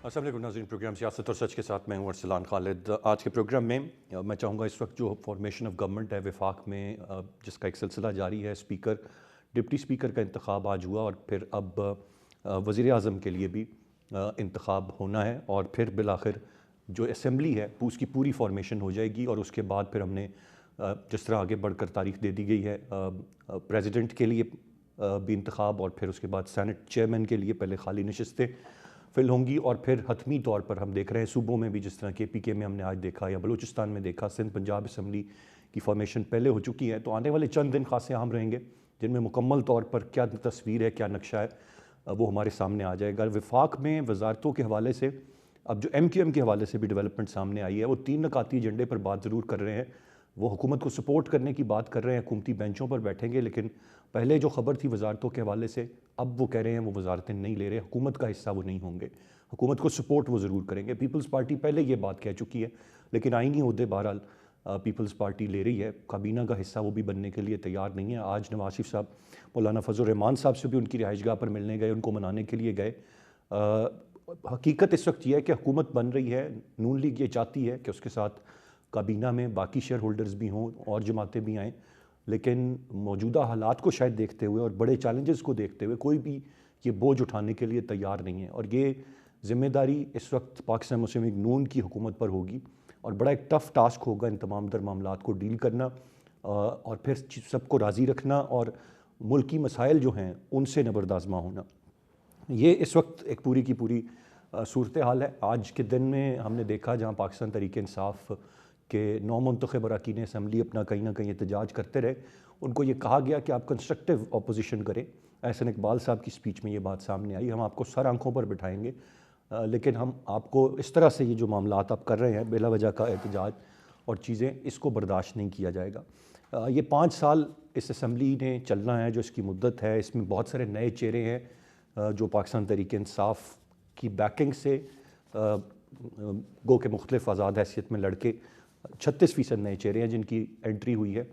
अस्सलाम वालेकुम नाज़रीन, प्रोग्राम सियासत और सच के साथ मैं हूं अरसलान खालिद। आज के प्रोग्राम में मैं चाहूँगा इस वक्त जो फॉर्मेशन ऑफ गवर्नमेंट है वफाक में, जिसका एक सिलसिला जारी है, स्पीकर डिप्टी स्पीकर का इंतखाब आज हुआ और फिर अब वज़ीर आज़म के लिए भी इंतखाब होना है और फिर बिलाखिर जो असम्बली है उसकी पूरी फॉर्मेशन हो जाएगी और उसके बाद फिर हमने जिस तरह आगे बढ़कर तारीख दे दी गई है प्रेसिडेंट के लिए भी इंतखाब और फिर उसके बाद सेनेट चेयरमैन के लिए पहले खाली नशस्तें फिल होंगी और फिर हतमी तौर पर हम देख रहे हैं सूबों में भी, जिस तरह KPK में हमने आज देखा या बलूचिस्तान में देखा, सिंध पंजाब असम्बली की फॉर्मेशन पहले हो चुकी है। तो आने वाले चंद दिन खासे अहम रहेंगे जिनमें मुकम्मल तौर पर क्या तस्वीर है, क्या नक्शा है, वो हमारे सामने आ जाएगा। वफाक में वजारतों के हवाले से अब जो MQM के हवाले से भी डेवलपमेंट सामने आई है, वो 3 नकाती एजेंडे पर बात ज़रूर कर रहे हैं। वो हुकूमत को सपोर्ट करने की बात कर रहे हैं, हुकूमती बेंचों पर बैठेंगे, लेकिन पहले जो खबर थी वजारतों के हवाले से, अब वो कह रहे हैं वो वजारतें नहीं ले रहे, हुकूमत का हिस्सा वो नहीं होंगे, हुकूमत को सपोर्ट वो ज़रूर करेंगे। पीपल्स पार्टी पहले ये बात कह चुकी है, लेकिन आईनी ओहदे बहरहाल पीपल्स पार्टी ले रही है, काबीना का हिस्सा वो भी बनने के लिए तैयार नहीं है। आज नवाज शरीफ साहब मौलाना फजल रहमान साहब से भी उनकी रिहाइशगाह पर मिलने गए, उनको मनाने के लिए गए। हकीकत इस वक्त यह है कि हुकूमत बन रही है, नून लीग ये चाहती है कि उसके साथ काबीना में बाकी शेयर होल्डर्स भी हों और जमातें भी आएँ, लेकिन मौजूदा हालात को शायद देखते हुए और बड़े चैलेंजेस को देखते हुए कोई भी ये बोझ उठाने के लिए तैयार नहीं है। और ये ज़िम्मेदारी इस वक्त पाकिस्तान मुस्लिम लीग नून की हुकूमत पर होगी और बड़ा एक टफ़ टास्क होगा इन तमाम दर मामलात को डील करना और फिर सबको राज़ी रखना और मुल्की मसाइल जो हैं उनसे नबरदाज़मा होना। ये इस वक्त एक पूरी की पूरी सूरत हाल है। आज के दिन में हमने देखा जहाँ पाकिस्तान तहरीक इंसाफ के नौमुंतखब अरकान असम्बली अपना कहीं ना कहीं एहतजाज करते रहे, उनको ये कहा गया कि आप कंस्ट्रक्टिव अपोजिशन करें। एहसन इकबाल साहब की स्पीच में ये बात सामने आई, हम आपको सर आंखों पर बिठाएंगे, लेकिन हम आपको इस तरह से ये जो मामलात आप कर रहे हैं बेला वजह का एहतजाज और चीज़ें, इसको बर्दाश्त नहीं किया जाएगा। ये 5 साल इस असम्बली ने चलना है, जो इसकी मुद्दत है। इसमें बहुत सारे नए चेहरे हैं जो पाकिस्तान तहरीक इंसाफ की बैकिंग से गो के मुख्तलिफ आज़ाद हैसियत में लड़के 36% नए चेहरे हैं जिनकी एंट्री हुई है,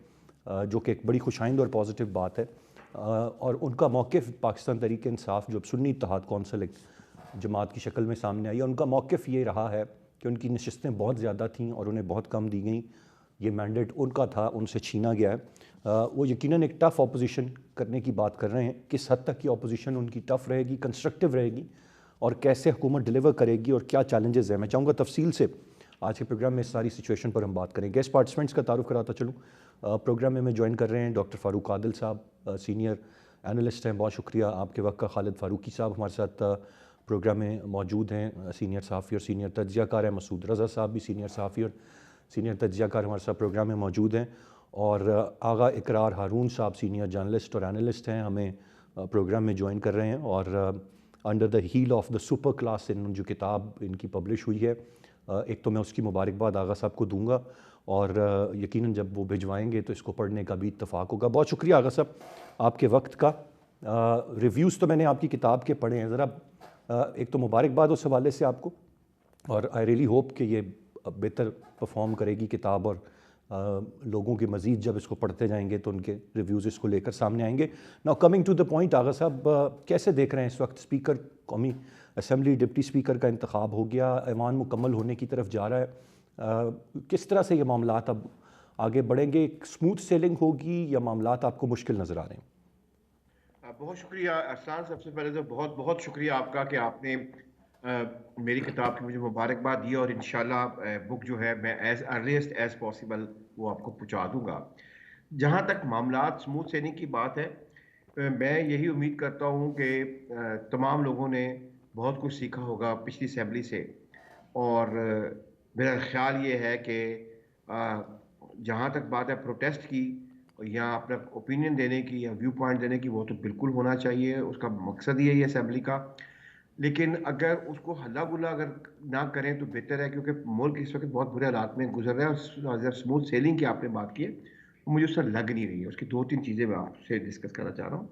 जो कि एक बड़ी खुशाइंद और पॉजिटिव बात है। और उनका मौक़िफ़ पाकिस्तान तहरीक इंसाफ जो सुन्नी इत्तेहाद कौंसिल एक जमात की शक्ल में सामने आई है, उनका मौक़िफ़ ये रहा है कि उनकी नशस्तें बहुत ज़्यादा थीं और उन्हें बहुत कम दी गई। ये मैंडेट उनका था, उनसे छीना गया है। वो यकीनन एक टफ़ अपोजिशन करने की बात कर रहे हैं। किस हद तक की अपोजिशन उनकी टफ़ रहेगी, कंस्ट्रक्टिव रहेगी और कैसे हुकूमत डिलीवर करेगी और क्या चैलेंजेस हैं, मैं चाहूँगा तफसील से आज के प्रोग्राम में इस सारी सिचुएशन पर हम बात करें। गेस्ट पार्टिसिपेंट्स का तारुफ कराता चलूँ। प्रोग्राम में मैं ज्वाइन कर रहे हैं डॉक्टर फ़ारूक आदिल साहब, सीनियर एनालिस्ट हैं, बहुत शुक्रिया आपके वक्त का। खालिद फ़ारूकी साहब हमारे साथ प्रोग्राम में मौजूद हैं, सीनियर सहाफ़ी और सीनियर तज्ज़ियाकार हैं। मसूद रज़ा साहब भी सीनियर सहाफ़ी और सीनियर तज्ज़ियाकार हमारे साथ प्रोग्राम में मौजूद हैं। और आगा इकरार हारून साहब सीनियर जर्नलिस्ट और एनालिस्ट हैं, हमें प्रोग्राम में ज्वाइन कर रहे हैं। और under the heel of the super class इन जो किताब इनकी पब्लिश हुई है, एक तो मैं उसकी मुबारकबाद आगा साहब को दूंगा और यकीनन जब वो भिजवाएंगे तो इसको पढ़ने का भी इत्तफाक होगा। बहुत शुक्रिया आगा साहब आपके वक्त का। रिव्यूज़ तो मैंने आपकी किताब के पढ़े हैं, ज़रा एक तो मुबारकबाद उस हवाले से आपको, और आई रियली होप कि ये बेहतर परफॉर्म करेगी किताब और लोगों के मज़ीद जब इसको पढ़ते जाएंगे तो उनके रिव्यूज़ इसको लेकर सामने आएंगे। Now coming to the point, Agha साहब कैसे देख रहे हैं इस वक्त स्पीकर कौमी असम्बली डिप्टी स्पीकर का इंतखाब हो गया, ऐवान मुकम्मल होने की तरफ जा रहा है, किस तरह से ये मामलात अब आगे बढ़ेंगे? स्मूथ सेलिंग होगी या मामलात आपको मुश्किल नज़र आ रहे हैं? बहुत शुक्रिया अरसलान, सबसे पहले तो बहुत बहुत शुक्रिया आपका कि आपने मेरी किताब की मुझे मुबारकबाद दी और इंशाल्लाह बुक जो है मैं एज अर्लीस्ट एज पॉसिबल वो आपको पहुंचा दूंगा। जहाँ तक मामलात स्मूथ सेलिंग की बात है, मैं यही उम्मीद करता हूँ कि तमाम लोगों ने बहुत कुछ सीखा होगा पिछली असेंबली से। और मेरा ख्याल ये है कि जहाँ तक बात है प्रोटेस्ट की या अपना ओपिनियन देने की या व्यू पॉइंट देने की, वो तो बिल्कुल होना चाहिए, उसका मकसद ही है ये असेंबली का। लेकिन अगर उसको हल्ला गुल्ला अगर ना करें तो बेहतर है, क्योंकि मुल्क इस वक्त बहुत बुरे हालात में गुजर रहा है। और अगर स्मूथ सेलिंग की आपने बात की है, वो मुझे उससे लग नहीं रही है। उसकी 2-3 चीज़ें मैं आपसे डिस्कस करना चाह रहा हूँ।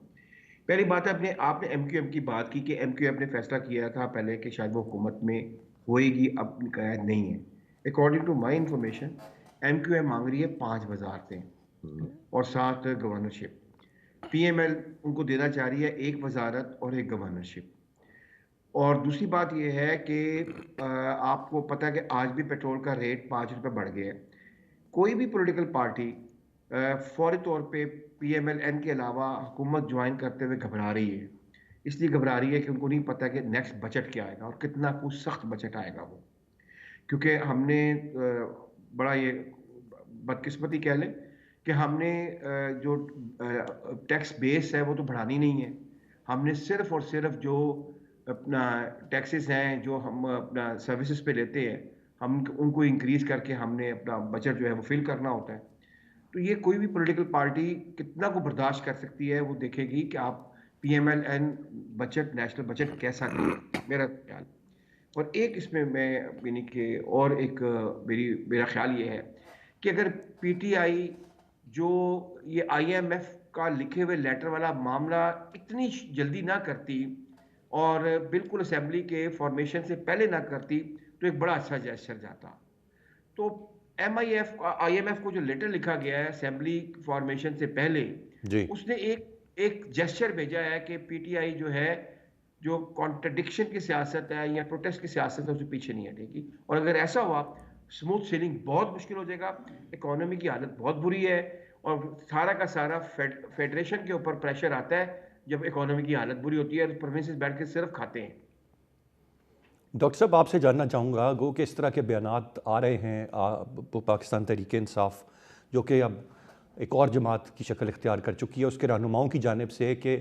पहली बात है, आपने आपने MQM की बात की कि MQM ने फैसला किया था पहले कि शायद वो हुकूमत में होएगी, अब कहा नहीं है। According to my information, MQM मांग रही है 5 वजारतें और 7 गवर्नरशिप। PML उनको देना चाह रही है 1 वजारत और 1 गवर्नरशिप। और दूसरी बात ये है कि आपको पता है कि आज भी पेट्रोल का रेट 5 रुपये बढ़ गया है। कोई भी पॉलिटिकल पार्टी फौरी तौर पे पीएमएलएन के अलावा हुकूमत ज्वाइन करते हुए घबरा रही है। इसलिए घबरा रही है कि उनको नहीं पता कि नेक्स्ट बजट क्या आएगा और कितना कुछ सख्त बजट आएगा वो। क्योंकि हमने बड़ा ये बदकिस्मती कह लें कि हमने जो टैक्स बेस है वो तो बढ़ानी नहीं है। हमने सिर्फ और सिर्फ जो अपना टैक्सेस हैं जो हम अपना सर्विसेज पे लेते हैं, हम उनको इंक्रीज करके हमने अपना बजट जो है वो फिल करना होता है। तो ये कोई भी पॉलिटिकल पार्टी कितना को बर्दाश्त कर सकती है वो देखेगी कि आप पीएमएलएन बजट, नेशनल बजट कैसा करें, मेरा ख्याल। और एक इसमें मैं यानी कि और एक मेरा ख्याल ये है कि अगर पीटीआई जो ये आईएमएफ का लिखे हुए लेटर वाला मामला इतनी जल्दी ना करती और बिल्कुल असेंबली के फॉर्मेशन से पहले ना करती तो एक बड़ा अच्छा जेस्चर जाता। तो आईएमएफ को जो लेटर लिखा गया है असेंबली फॉर्मेशन से पहले, जी। उसने एक एक जेस्चर भेजा है कि पीटीआई जो है, जो कॉन्ट्रडिक्शन की सियासत है या प्रोटेस्ट की सियासत है, उससे पीछे नहीं हटेगी। और अगर ऐसा हुआ, स्मूथ सेलिंग बहुत मुश्किल हो जाएगा, इकोनॉमी की हालत बहुत बुरी है और सारा का सारा फेडरेशन के ऊपर प्रेशर आता है जब इकोनॉमी की हालत बुरी होती है और प्रोविंसेस बैठ के सिर्फ खाते हैं। डॉक्टर साहब आपसे जानना चाहूँगा गो कि इस तरह के बयानात आ रहे हैं पाकिस्तान तहरीक इंसाफ जो कि अब एक और जमात की शक्ल इख्तियार कर चुकी है, उसके रहनुमाओं की जानिब से कि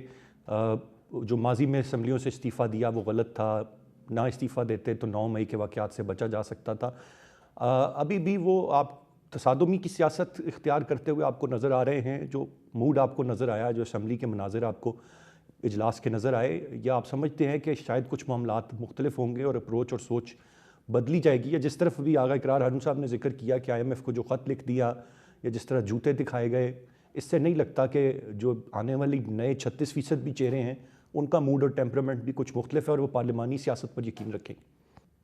जो माजी में असम्बलियों से इस्तीफ़ा दिया वो गलत था, ना इस्तीफ़ा देते तो 9 मई के वाक़यात से बचा जा सकता था। अभी भी वो आप तसादुमी की सियासत इख्तियार करते हुए आपको नज़र आ रहे हैं, जो मूड आपको नज़र आया, जो असम्बली के मनाज़र आपको इजलास के नज़र आए, या आप समझते हैं कि शायद कुछ मामलात मुख्तलिफ होंगे और अप्रोच और सोच बदली जाएगी, या जिस तरफ भी आगा इकरार हारून साहब ने जिक्र किया कि IMF को जो ख़त लिख दिया या जिस तरह जूते दिखाए गए, इससे नहीं लगता कि जो आने वाली नए 36% भी चेहरे हैं उनका मूड और टेम्परामेंट भी कुछ मुख्तलिफ है और वो पार्लिमानी सियासत पर यकीन रखेंगे।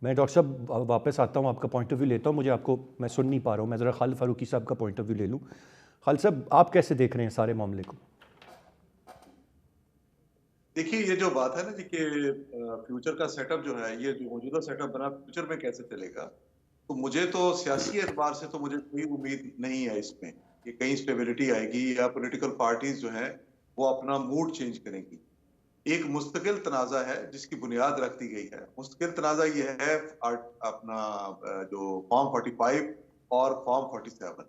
मैं डॉक्टर साहब वापस आता हूँ, आपका पॉइंट ऑफ व्यू लेता हूँ, मुझे आपको मैं सुन नहीं पा रहा हूँ, मैं ज़रा खालिद फारूकी साहब का पॉइंट ऑफ व्यू ले लूँ। खालिद साहब आप कैसे देख रहे हैं सारे मामले को? देखिए ये जो बात है ना जी कि फ्यूचर का सेटअप जो है, ये जो मौजूदा सेटअप बना फ्यूचर में कैसे चलेगा, तो मुझे तो सियासी एतबार से तो मुझे कोई उम्मीद नहीं है इसमें कि कहीं स्टेबिलिटी आएगी या पॉलिटिकल पार्टीज जो है वो अपना मूड चेंज करेंगी। एक मुस्तकिल तनाज़ा है जिसकी बुनियाद रख दी गई है। मुस्तकिल तनाज़ा ये है अपना जो फॉर्म 45 और फॉर्म 47,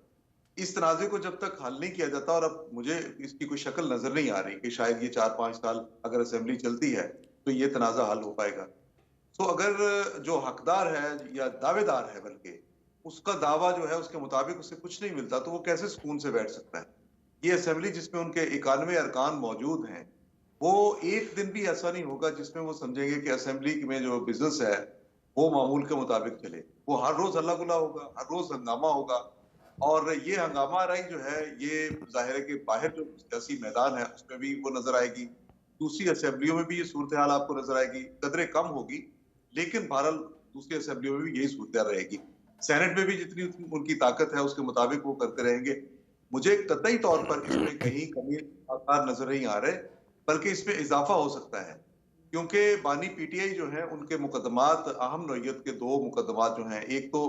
इस तनाज़े को जब तक हल नहीं किया जाता, और अब मुझे इसकी कोई शक्ल नजर नहीं आ रही कि शायद ये 4-5 साल अगर असेंबली चलती है तो ये तनाज़ा हल हो पाएगा। तो अगर जो हकदार है या दावेदार है बल्कि उसका दावा जो है उसके मुताबिक उसे कुछ नहीं मिलता, तो वो कैसे सुकून से बैठ सकता है? ये असेंबली जिसमें उनके 91 अरकान मौजूद हैं, वो एक दिन भी ऐसा नहीं होगा जिसमें वो समझेंगे कि असेंबली में जो बिजनेस है वो मामूल के मुताबिक चले। वो हर रोज हल्ला गुल्ला होगा, हर रोज हंगामा होगा, और ये हंगामा आराई जो है ये जाहिर है कि बाहर जो सियासी मैदान है उसमें भी वो नजर आएगी, दूसरी असेंबलियों में भी ये सूरत हाल आपको नजर आएगी, कदरे कम होगी, लेकिन बहरहाल दूसरी असेंबलियों में भी यही सूरत हाल रहेगी। सेनेट में भी जितनी उनकी ताकत है उसके मुताबिक वो करते रहेंगे। मुझे कतई तौर पर इसमें कहीं कमी आसार नजर नहीं आ रहे, बल्कि इसमें इजाफा हो सकता है, क्योंकि बानी पीटीआई जो है उनके मुकदमात अहम नौयत के 2 मुकदमात जो हैं, एक तो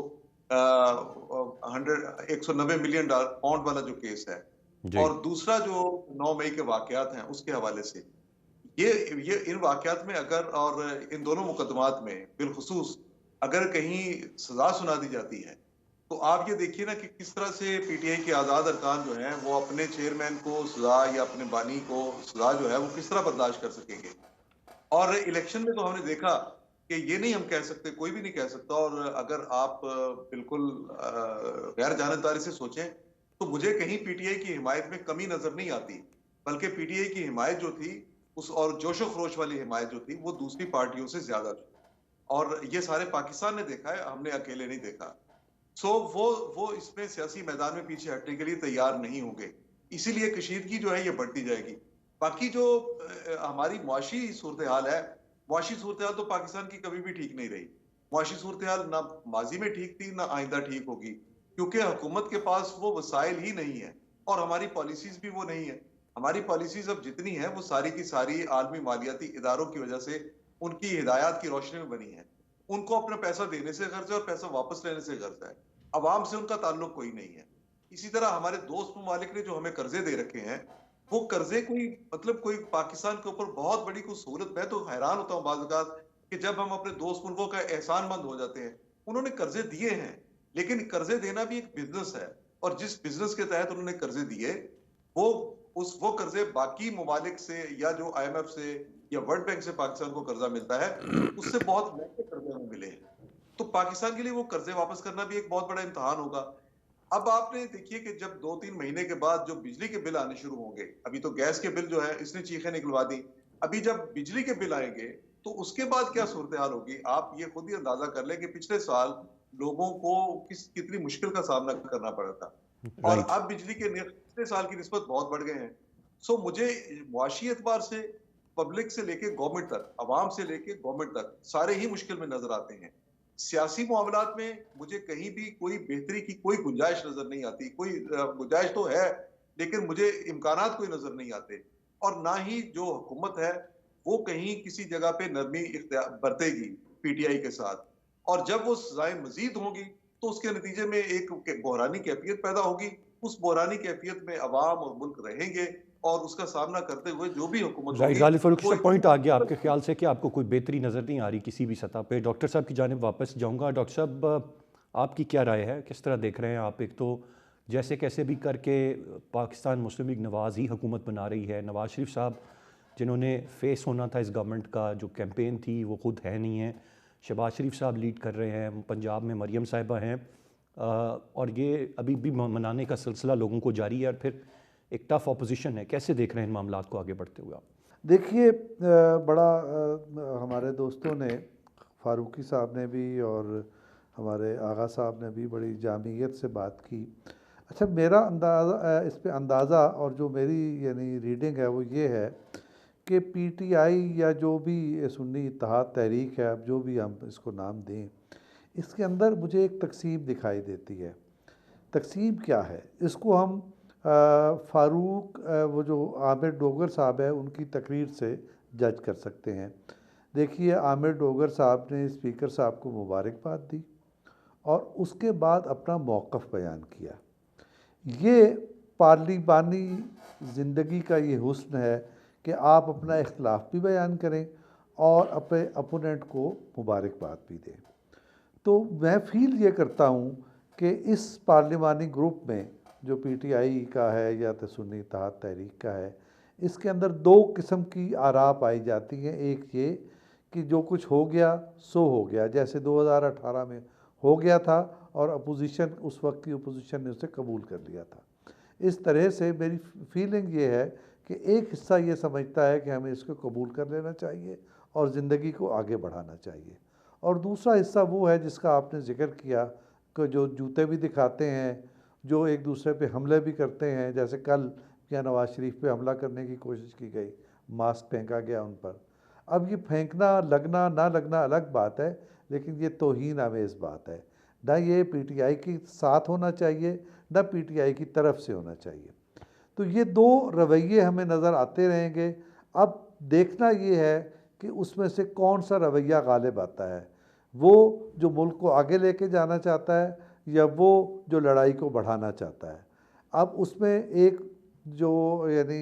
190 मिलियन पाउंड वाला जो केस है, जी। और दूसरा जो 9 मई के वाकयात हैं उसके हवाले से, ये इन वाकयात में अगर, और इन दोनों मुकदमात में बिलखुसूस अगर कहीं सजा सुना दी जाती है, तो आप ये देखिए ना कि किस तरह से पीटीआई के आजाद अरकान जो हैं वो अपने चेयरमैन को सजा या अपने बानी को सजा जो है वो किस तरह बर्दाश्त कर सकेंगे। और इलेक्शन में तो हमने देखा कि ये नहीं हम कह सकते, कोई भी नहीं कह सकता, और अगर आप बिल्कुल गैर जानबदारी से सोचें तो मुझे कहीं पीटीआई की हिमायत में कमी नजर नहीं आती, बल्कि पीटीआई की हिमायत जो थी उस, और जोशो खरोश वाली हिमायत जो थी वो दूसरी पार्टियों से ज्यादा थी, और ये सारे पाकिस्तान ने देखा है, हमने अकेले नहीं देखा। सो वो इसमें सियासी मैदान में पीछे हटने के लिए तैयार नहीं होंगे, इसीलिए कशीदगी जो है ये बढ़ती जाएगी। बाकी जो हमारी मुआशी सूरत हाल है, मुआशी सूरत हाल तो पाकिस्तान की कभी भी ठीक नहीं रही। मुआशी सूरत हाल ना माजी में ठीक थी ना आइंदा ठीक होगी, क्योंकि हुकूमत के पास वो वसाइल ही नहीं है और हमारी पॉलिसीज भी वो नहीं है। हमारी पॉलिसीज अब जितनी है वो सारी की सारी आलमी मालियाती इदारों की वजह से उनकी हिदायत की रोशनी में बनी है। उनको अपना पैसा देने से गर्ज है और पैसा वापस लेने से गर्ज है। अवाम से उनका ताल्लुक कोई नहीं है। इसी तरह हमारे दोस्त ममालिक ने जो हमें कर्जे दे रखे हैं, वो कर्जे कोई मतलब कोई पाकिस्तान के ऊपर बहुत बड़ी कोई सहूलत। मैं तो हैरान होता हूँ बाज़ औक़ात कि जब हम अपने दोस्त मुल्कों का एहसानमंद हो जाते हैं। उन्होंने कर्जे दिए हैं, लेकिन कर्जे देना भी एक बिजनेस है, और जिस बिजनेस के तहत उन्होंने कर्जे दिए, वो कर्जे बाकी ममालिक से या जो IMF से या वर्ल्ड बैंक से पाकिस्तान को कर्जा मिलता है, उससे बहुत महंगे कर्जे हमें मिले हैं। तो पाकिस्तान के लिए वो कर्जे वापस करना भी एक बहुत बड़ा इम्तिहान होगा। अब आपने देखिए कि जब 2-3 महीने के बाद जो बिजली के बिल आने शुरू होंगे, अभी तो गैस के बिल जो है इसने चीखें निकलवा दी। अभी जब बिजली के बिल आएंगे, तो उसके बाद क्या सूरत हाल होगी? आप ये खुद ही अंदाजा कर लें कि पिछले साल लोगों को कितनी मुश्किल का सामना करना पड़ा था, और राइट। अब बिजली के निर्ख पिछले साल की निस्बत बहुत बढ़ गए हैं। सो मुझे मुआशी एतबार से पब्लिक से लेके गवर्नमेंट तक, अवाम से लेके गवर्नमेंट तक सारे ही मुश्किल में नजर आते हैं। सियासी मामलात में मुझे कहीं भी कोई बेहतरी की कोई गुंजाइश नजर नहीं आती। कोई गुंजाइश तो है, लेकिन मुझे इम्कानात कोई नजर नहीं आते, और ना ही जो हुकूमत है वो कहीं किसी जगह पे नरमी बरतेगी PTI के साथ। और जब वो सजाएं मजीद होंगी, तो उसके नतीजे में एक बहरानी कैफियत पैदा होगी। उस बहरानी कैफियत में अवाम और मुल्क रहेंगे, और उसका सामना करते हुए जो भी हुकूमत राइट, होगी गालिब फारूकी वो साहब, एक पॉइंट आ गया आपके ख्याल से कि आपको कोई बेहतरी नज़र नहीं आ रही किसी भी सतह पे। डॉक्टर साहब की जानिब वापस जाऊंगा। डॉक्टर साहब, आपकी क्या राय है, किस तरह देख रहे हैं आप? एक तो जैसे कैसे भी करके पाकिस्तान मुस्लिम लीग नवाज़ ही हुकूमत बना रही है। नवाज़ शरीफ साहब जिन्होंने फेस होना था इस गवर्नमेंट का, जो कैंपेन थी वो खुद है नहीं है। शहबाज शरीफ साहब लीड कर रहे हैं, पंजाब में मरियम साहिबा हैं, और ये अभी भी मनाने का सिलसिला लोगों को जारी है, और फिर एक टफ ऑपोजिशन है। कैसे देख रहे हैं इन मामलात को आगे बढ़ते हुए आप? देखिए, बड़ा हमारे दोस्तों ने, फारूकी साहब ने भी और हमारे आगा साहब ने भी बड़ी जामियत से बात की। अच्छा, मेरा अंदाज़ा इस पे अंदाज़ा और जो मेरी यानी रीडिंग है वो ये है कि PTI या जो भी सुन्नी इत्तेहाद तहरीक है, अब जो भी हम इसको नाम दें, इसके अंदर मुझे एक तकसीम दिखाई देती है। तकसीम क्या है, इसको हम फ़ारूक वो जो आमिर डोगर साहब है उनकी तकरीर से जज कर सकते हैं। देखिए, आमिर डोगर साहब ने स्पीकर साहब को मुबारकबाद दी और उसके बाद अपना मौक़िफ़ बयान किया। ये पार्लिमानी ज़िंदगी का ये हुस्न है कि आप अपना इख्तिलाफ़ भी बयान करें और अपने अपोनेंट को मुबारकबाद भी दें। तो मैं फ़ील ये करता हूँ कि इस पार्लिमानी ग्रुप में जो PTI का है या तो सुन्नी इत्तेहाद तहरीक का है, इसके अंदर दो किस्म की आरा पाई जाती हैं। एक ये कि जो कुछ हो गया सो हो गया, जैसे 2018 में हो गया था और अपोजिशन, उस वक्त की अपोजिशन ने उसे कबूल कर लिया था। इस तरह से मेरी फीलिंग ये है कि एक हिस्सा ये समझता है कि हमें इसको कबूल कर लेना चाहिए और ज़िंदगी को आगे बढ़ाना चाहिए, और दूसरा हिस्सा वो है जिसका आपने ज़िक्र किया कि जो जूते भी दिखाते हैं, जो एक दूसरे पे हमले भी करते हैं। जैसे कल क्या नवाज़ शरीफ पे हमला करने की कोशिश की गई, मास्क फेंका गया उन पर। अब ये फेंकना लगना ना लगना अलग बात है, लेकिन ये तौहीन आमेज़ बात है। ना ये PTI के साथ होना चाहिए, ना PTI की तरफ से होना चाहिए। तो ये दो रवैये हमें नज़र आते रहेंगे। अब देखना ये है कि उसमें से कौन सा रवैया गालिब आता है, वो जो मुल्क को आगे लेके जाना चाहता है या वो जो लड़ाई को बढ़ाना चाहता है। अब उसमें एक जो यानी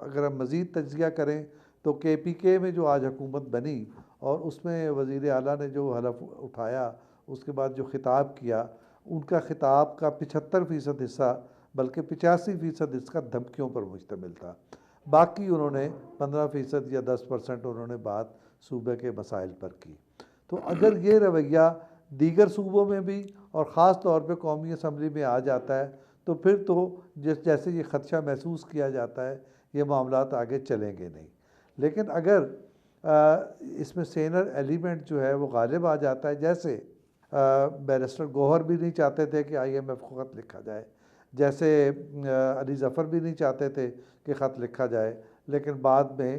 अगर हम मज़ीद तज्ज़िया करें तो KPK में जो आज हुकूमत बनी और उसमें वज़ीर आला ने जो हलफ उठाया, उसके बाद जो ख़िताब किया, उनका ख़िताब का 75% हिस्सा बल्कि 85% इसका धमकियों पर मुश्तमिल था। बाकी उन्होंने 15% या 10% उन्होंने बात सूबे के मसाइल पर की। तो अगर ये रवैया दीगर सूबों में भी और ख़ास तौर पे कौमी असम्बली में आ जाता है, तो फिर तो जैसे ये ख़दशा महसूस किया जाता है, ये मामलात आगे चलेंगे नहीं। लेकिन अगर इसमें सेनर एलिमेंट जो है वो गालिब आ जाता है, जैसे बैरिस्टर गौहर भी नहीं चाहते थे कि IMF को ख़त लिखा जाए, जैसे अली ज़फ़र भी नहीं चाहते थे कि ख़त लिखा जाए, लेकिन बाद में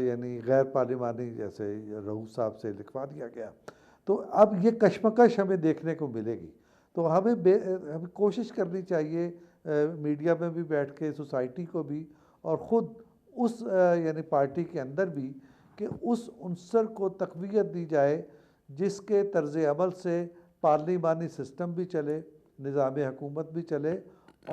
यानी गैर पार्लिमानी जैसे रऊफ़ साहब से लिखवा दिया गया। तो अब ये कशमकश हमें देखने को मिलेगी। तो हमें कोशिश करनी चाहिए मीडिया में भी बैठ के, सोसाइटी को भी और ख़ुद उस यानी पार्टी के अंदर भी, कि उस उनसर को तक़वियत दी जाए जिसके तर्ज़ अमल से पार्लिमानी सिस्टम भी चले, निज़ाम हुकूमत भी चले,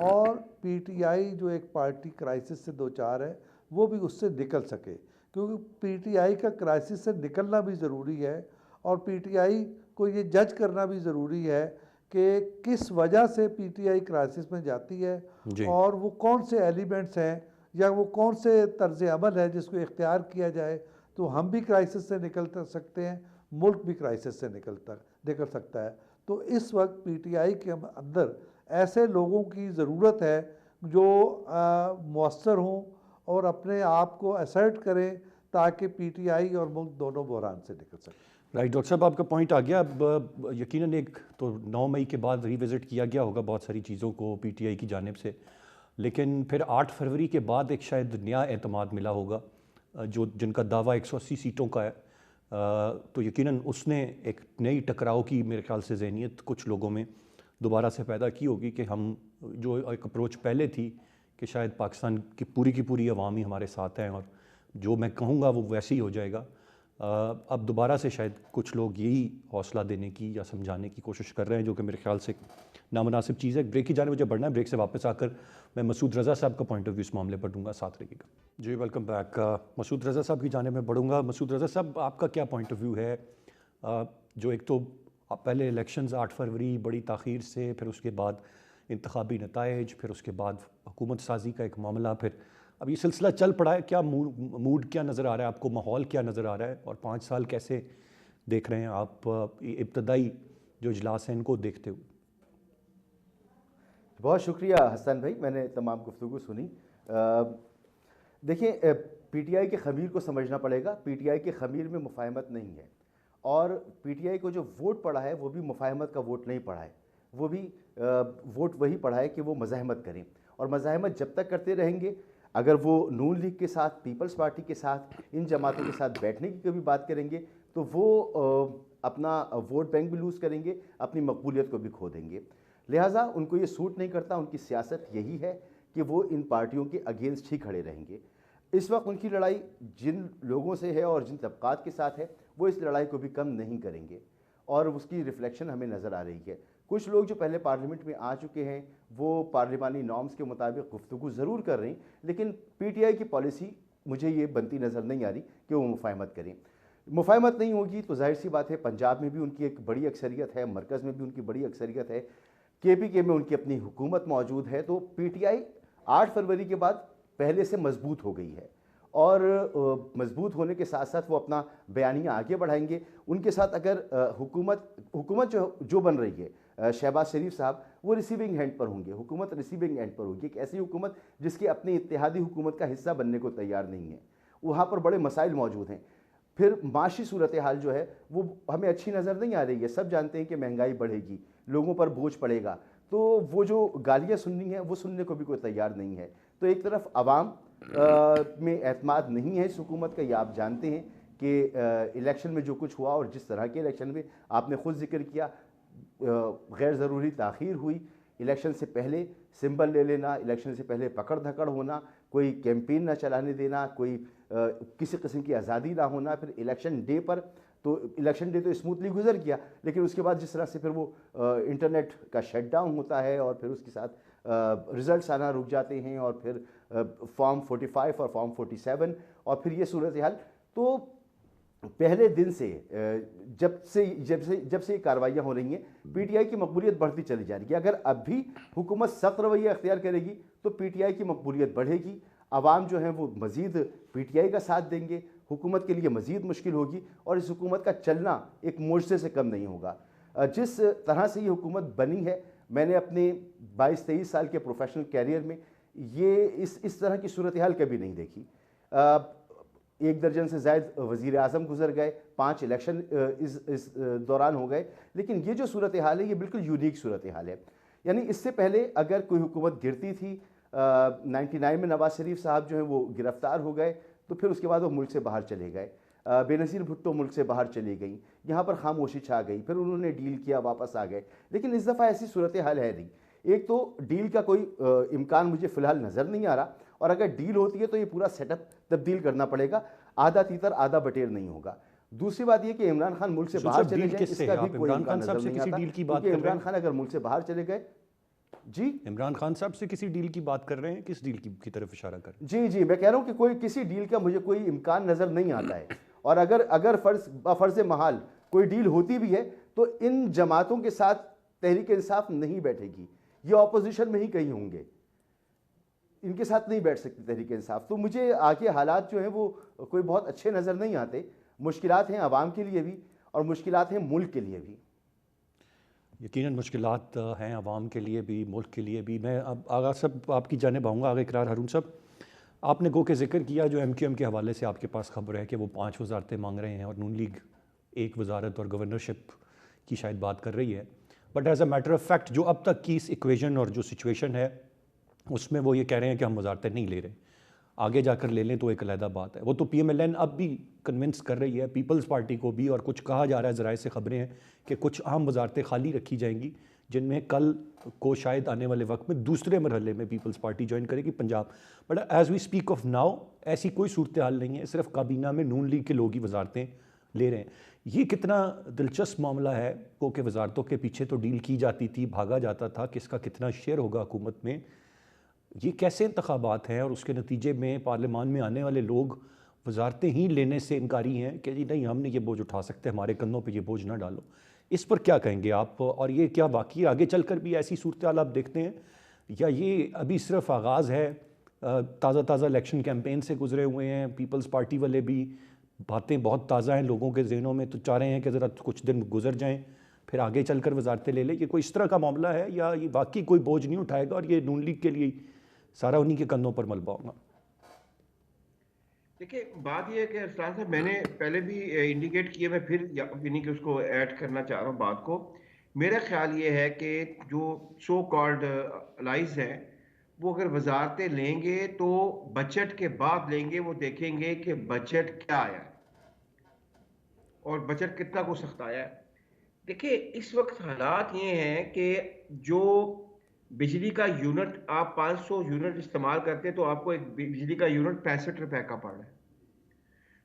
और पीटीआई जो एक पार्टी क्राइसिस से दो चार है वो भी उससे निकल सके, क्योंकि पीटीआई का क्राइसिस से निकलना भी ज़रूरी है और पीटीआई को ये जज करना भी ज़रूरी है कि किस वजह से पीटीआई क्राइसिस में जाती है और वो कौन से एलिमेंट्स हैं या वो कौन से तर्ज़ अमल है जिसको इख्तियार किया जाए तो हम भी क्राइसिस से निकल सकते हैं, मुल्क भी क्राइसिस से निकल सकता है। तो इस वक्त पीटीआई के अंदर ऐसे लोगों की ज़रूरत है जो मौसर हों और अपने आप को असर्ट करें ताकि पीटीआई और मुल्क दोनों बहरान से निकल सकें। राइट डॉक्टर साहब, आपका पॉइंट आ गया। अब यकीनन एक तो 9 मई के बाद रिविज़िट किया गया होगा बहुत सारी चीज़ों को पीटीआई की जानिब से, लेकिन फिर 8 फरवरी के बाद एक शायद नया एतमाद मिला होगा जो जिनका दावा 180 सीटों का है। तो यकीनन उसने एक नई टकराव की मेरे ख्याल से ज़हनियत कुछ लोगों में दोबारा से पैदा की होगी कि हम जो एक अप्रोच पहले थी कि शायद पाकिस्तान की पूरी अवाम ही हमारे साथ हैं और जो मैं कहूँगा वो वैसे ही हो जाएगा। अब दोबारा से शायद कुछ लोग यही हौसला देने की या समझाने की कोशिश कर रहे हैं, जो कि मेरे ख्याल से नामुनासिब चीज़ है। ब्रेक की जाने मुझे बढ़ना है, ब्रेक से वापस आकर मैं मसूद रज़ा साहब का पॉइंट ऑफ व्यू इस मामले पर दूंगा, साथ रहिएगा। जी वेलकम बैक। मसूद रज़ा साहब की जाने में बढ़ूंगा। मसूद रज़ा साहब, आपका क्या पॉइंट ऑफ व्यू है? जो एक तो पहले इलेक्शंस 8 फरवरी बड़ी ताख़ीर से, फिर उसके बाद इंतखाबी नताइज, फिर उसके बाद हुकूमत साजी का एक मामला, फिर अब ये सिलसिला चल पड़ा है। क्या मूड क्या नज़र आ रहा है आपको, माहौल क्या नज़र आ रहा है, और 5 साल कैसे देख रहे हैं आप इब्तदाई जो इजलास हैं इनको देखते हुए? बहुत शुक्रिया हसन भाई, मैंने तमाम गुफ्तगू सुनी। देखिए, पीटीआई के ख़मीर को समझना पड़ेगा। पीटीआई के ख़मीर में मुफाहमत नहीं है, और पीटीआई को जो वोट पड़ा है वो भी मुफाहमत का वोट नहीं पड़ा है, वो भी वोट वही पड़ा है कि वो मज़ाहमत करें। और मज़ाहमत जब तक करते रहेंगे, अगर वो नून लीग के साथ, पीपल्स पार्टी के साथ, इन जमातों के साथ बैठने की कभी बात करेंगे तो वो अपना वोट बैंक भी लूज़ करेंगे, अपनी मकबूलियत को भी खो देंगे। लिहाजा उनको ये सूट नहीं करता। उनकी सियासत यही है कि वो इन पार्टियों के अगेंस्ट ही खड़े रहेंगे। इस वक्त उनकी लड़ाई जिन लोगों से है और जिन तबकात के साथ है, वो इस लड़ाई को भी कम नहीं करेंगे, और उसकी रिफ्लेक्शन हमें नज़र आ रही है। कुछ लोग जो पहले पार्लियामेंट में आ चुके हैं वो पार्लिमानी नॉर्म्स के मुताबिक गुफ्तगू ज़रूर कर रहे हैं, लेकिन पीटीआई की पॉलिसी मुझे ये बनती नज़र नहीं आ रही कि वो मुफाहमत करें। मुफाहमत नहीं होगी तो जाहिर सी बात है, पंजाब में भी उनकी एक बड़ी अक्सरियत है, मरकज़ में भी उनकी बड़ी अक्सरियत है, केपीके में उनकी अपनी हुकूमत मौजूद है। तो पीटीआई 8 फरवरी के बाद पहले से मजबूत हो गई है, और मजबूत होने के साथ साथ वो अपना बयानिया आगे बढ़ाएंगे। उनके साथ अगर हुकूमत जो बन रही है, शहबाज शरीफ साहब वो रिसीविंग हैंड पर होंगे, हुकूमत रिसीविंग एंड पर होगी। एक ऐसी हुकूमत जिसकी अपनी इत्तेहादी हुकूमत का हिस्सा बनने को तैयार नहीं है, वहाँ पर बड़े मसाइल मौजूद हैं। फिर माशी सूरत हाल जो है वो हमें अच्छी नज़र नहीं आ रही है। सब जानते हैं कि महंगाई बढ़ेगी, लोगों पर बोझ पड़ेगा, तो वो जो गालियाँ सुननी है वो सुनने को भी कोई तैयार नहीं है। तो एक तरफ आवाम में एतमाद नहीं है इस हुकूमत का, ये आप जानते हैं कि इलेक्शन में जो कुछ हुआ और जिस तरह के इलेक्शन में आपने ख़ुद जिक्र किया, गैर ज़रूरी ताख़ीर हुई, इलेक्शन से पहले सिंबल ले लेना, इलेक्शन से पहले पकड़ धकड़ होना, कोई कैंपेन ना चलाने देना, कोई किसी किस्म की आज़ादी ना होना। फिर इलेक्शन डे पर तो इलेक्शन डे तो स्मूथली गुजर गया, लेकिन उसके बाद जिस तरह से फिर वो इंटरनेट का शटडाउन होता है और फिर उसके साथ रिज़ल्ट्स आना रुक जाते हैं, और फिर फॉर्म 45 और फॉर्म 47, और फिर ये सूरत हाल। तो पहले दिन से जब से ये कार्रवाइयाँ हो रही हैं, पीटीआई की मकबूलियत बढ़ती चली जा रही है। अगर अब भी हुकूमत सख्त रवैया अख्तियार करेगी तो पीटीआई की मकबूलियत बढ़ेगी, आवाम जो है वो मज़ीद पीटीआई का साथ देंगे, हुकूमत के लिए मज़ीद मुश्किल होगी, और इस हुकूमत का चलना एक मोर्चे से कम नहीं होगा। जिस तरह से ये हुकूमत बनी है, मैंने अपने 22-23 साल के प्रोफेशनल कैरियर में ये इस तरह की सूरत हाल कभी नहीं देखी। 1 दर्जन से ज़ायद वज़ीर आज़म गुजर गए, 5 इलेक्शन इस दौरान हो गए, लेकिन ये जो सूरत हाल है ये बिल्कुल यूनिक सूरत हाल है। यानी इससे पहले अगर कोई हुकूमत गिरती थी, 99 में नवाज़ शरीफ साहब जो हैं वो गिरफ़्तार हो गए, तो फिर उसके बाद वो मुल्क से बाहर चले गए। बेनज़ीर भुट्टो मुल्क से बाहर चली गई, यहाँ पर खामोशी छा गई, फिर उन्होंने डील किया, वापस आ गए। लेकिन इस दफ़ा ऐसी सूरत हाल है नहीं। एक तो डील का कोई इम्कान मुझे फ़िलहाल नज़र नहीं आ रहा, और अगर डील होती है तो ये पूरा सेटअप तब्दील करना पड़ेगा। आधा तीतर आधा बटेर नहीं होगा। दूसरी बात यह कि इमरान खान मुल्क से बाहर चले जाएं, इसका भी कोई इम्कान नजर नहीं आता, क्योंकि इमरान खान अगर मुल्क से बाहर चले गए, जी इमरान खान साहब से किसी डील की बात कर रहे हैं, किस डील की तरफ इशारा कर रहे हैं? जी मैं कह रहा हूं कि कोई किसी डील का मुझे कोई इम्कान नजर नहीं आता है। और अगर फर्ज महाल कोई डील होती भी है तो इन जमातों के साथ तहरीक इंसाफ नहीं बैठेगी, ये ऑपोजिशन में ही कहीं होंगे, इनके साथ नहीं बैठ सकती तहरीक इंसाफ। तो मुझे आगे हालात जो हैं वो कोई बहुत अच्छे नज़र नहीं आते। मुश्किलात हैं आवाम के लिए भी और मुश्किलात हैं मुल्क के लिए भी। यकीनन मुश्किलात हैं आवाम के लिए भी, मुल्क के लिए भी। मैं अब आगा सब आपकी जानिब आऊँगा, आगे इकरार हारून साहब, आपने गो के जिक्र किया जो MQM के हवाले से आपके पास खबर है कि वो 5 वजारतें मांग रहे हैं और नून लीग 1 वजारत और गवर्नरशिप की शायद बात कर रही है। But as a matter of fact जो अब तक की इस इक्वेशन और जो सिचुएशन है उसमें वो ये कह रहे हैं कि हम वजारतें नहीं ले रहे, आगे जाकर ले लें तो एक अलहदा बात है। वो तो PMLN अब भी कन्विंस कर रही है, पीपल्स पार्टी को भी, और कुछ कहा जा रहा है, ज़राए से खबरें हैं कि कुछ अहम वजारतें खाली रखी जाएंगी जिनमें कल को शायद आने वाले वक्त में दूसरे मरहले में पीपल्स पार्टी ज्वाइन करेगी Punjab. But as we speak of now ऐसी कोई सूरत हाल नहीं है, सिर्फ काबीना में नून लीग के लोग ही वजारतें ले रहे हैं। ये कितना दिलचस्प मामला है कि वजारतों के पीछे तो डील की जाती थी, भागा जाता था, किसका कितना शेयर होगा हुकूमत में। ये कैसे इंतखाबात हैं और उसके नतीजे में पार्लियामान में आने वाले लोग वजारतें ही लेने से इनकारी हैं कि जी नहीं हमने ये बोझ उठा सकते, हमारे कंधों पे ये बोझ ना डालो। इस पर क्या कहेंगे आप? और ये क्या वाकई आगे चलकर भी ऐसी सूरत हाल आप देखते हैं या ये अभी सिर्फ आगाज़ है? ताज़ा इलेक्शन कैंपेन से गुजरे हुए हैं, पीपल्स पार्टी वाले भी, बातें बहुत ताज़ा हैं लोगों के जहनों में, तो चाह रहे हैं कि ज़रा कुछ दिन गुजर जाएं फिर आगे चलकर वजारतें ले लें। ये कोई इस तरह का मामला है या ये वाकई कोई बोझ नहीं उठाएगा और ये नून लीग के लिए सारा उन्हीं के कंधों पर मलबा होगा? देखिए, बात यह है कि अरसलान साहब, मैंने पहले भी इंडिकेट किया, मैं फिर यानी कि उसको ऐड करना चाह रहा हूँ बात को। मेरा ख्याल ये है कि जो सो कॉल्ड अलाइज हैं वो अगर वजारतें लेंगे तो बजट के बाद लेंगे, वो देखेंगे कि बजट क्या आया है और बजट कितना को सख्त आया है। देखिए, इस वक्त हालात ये हैं कि जो बिजली का यूनिट आप 500 यूनिट इस्तेमाल करते हैं तो आपको एक बिजली का यूनिट 65 रुपए का पड़ रहा है।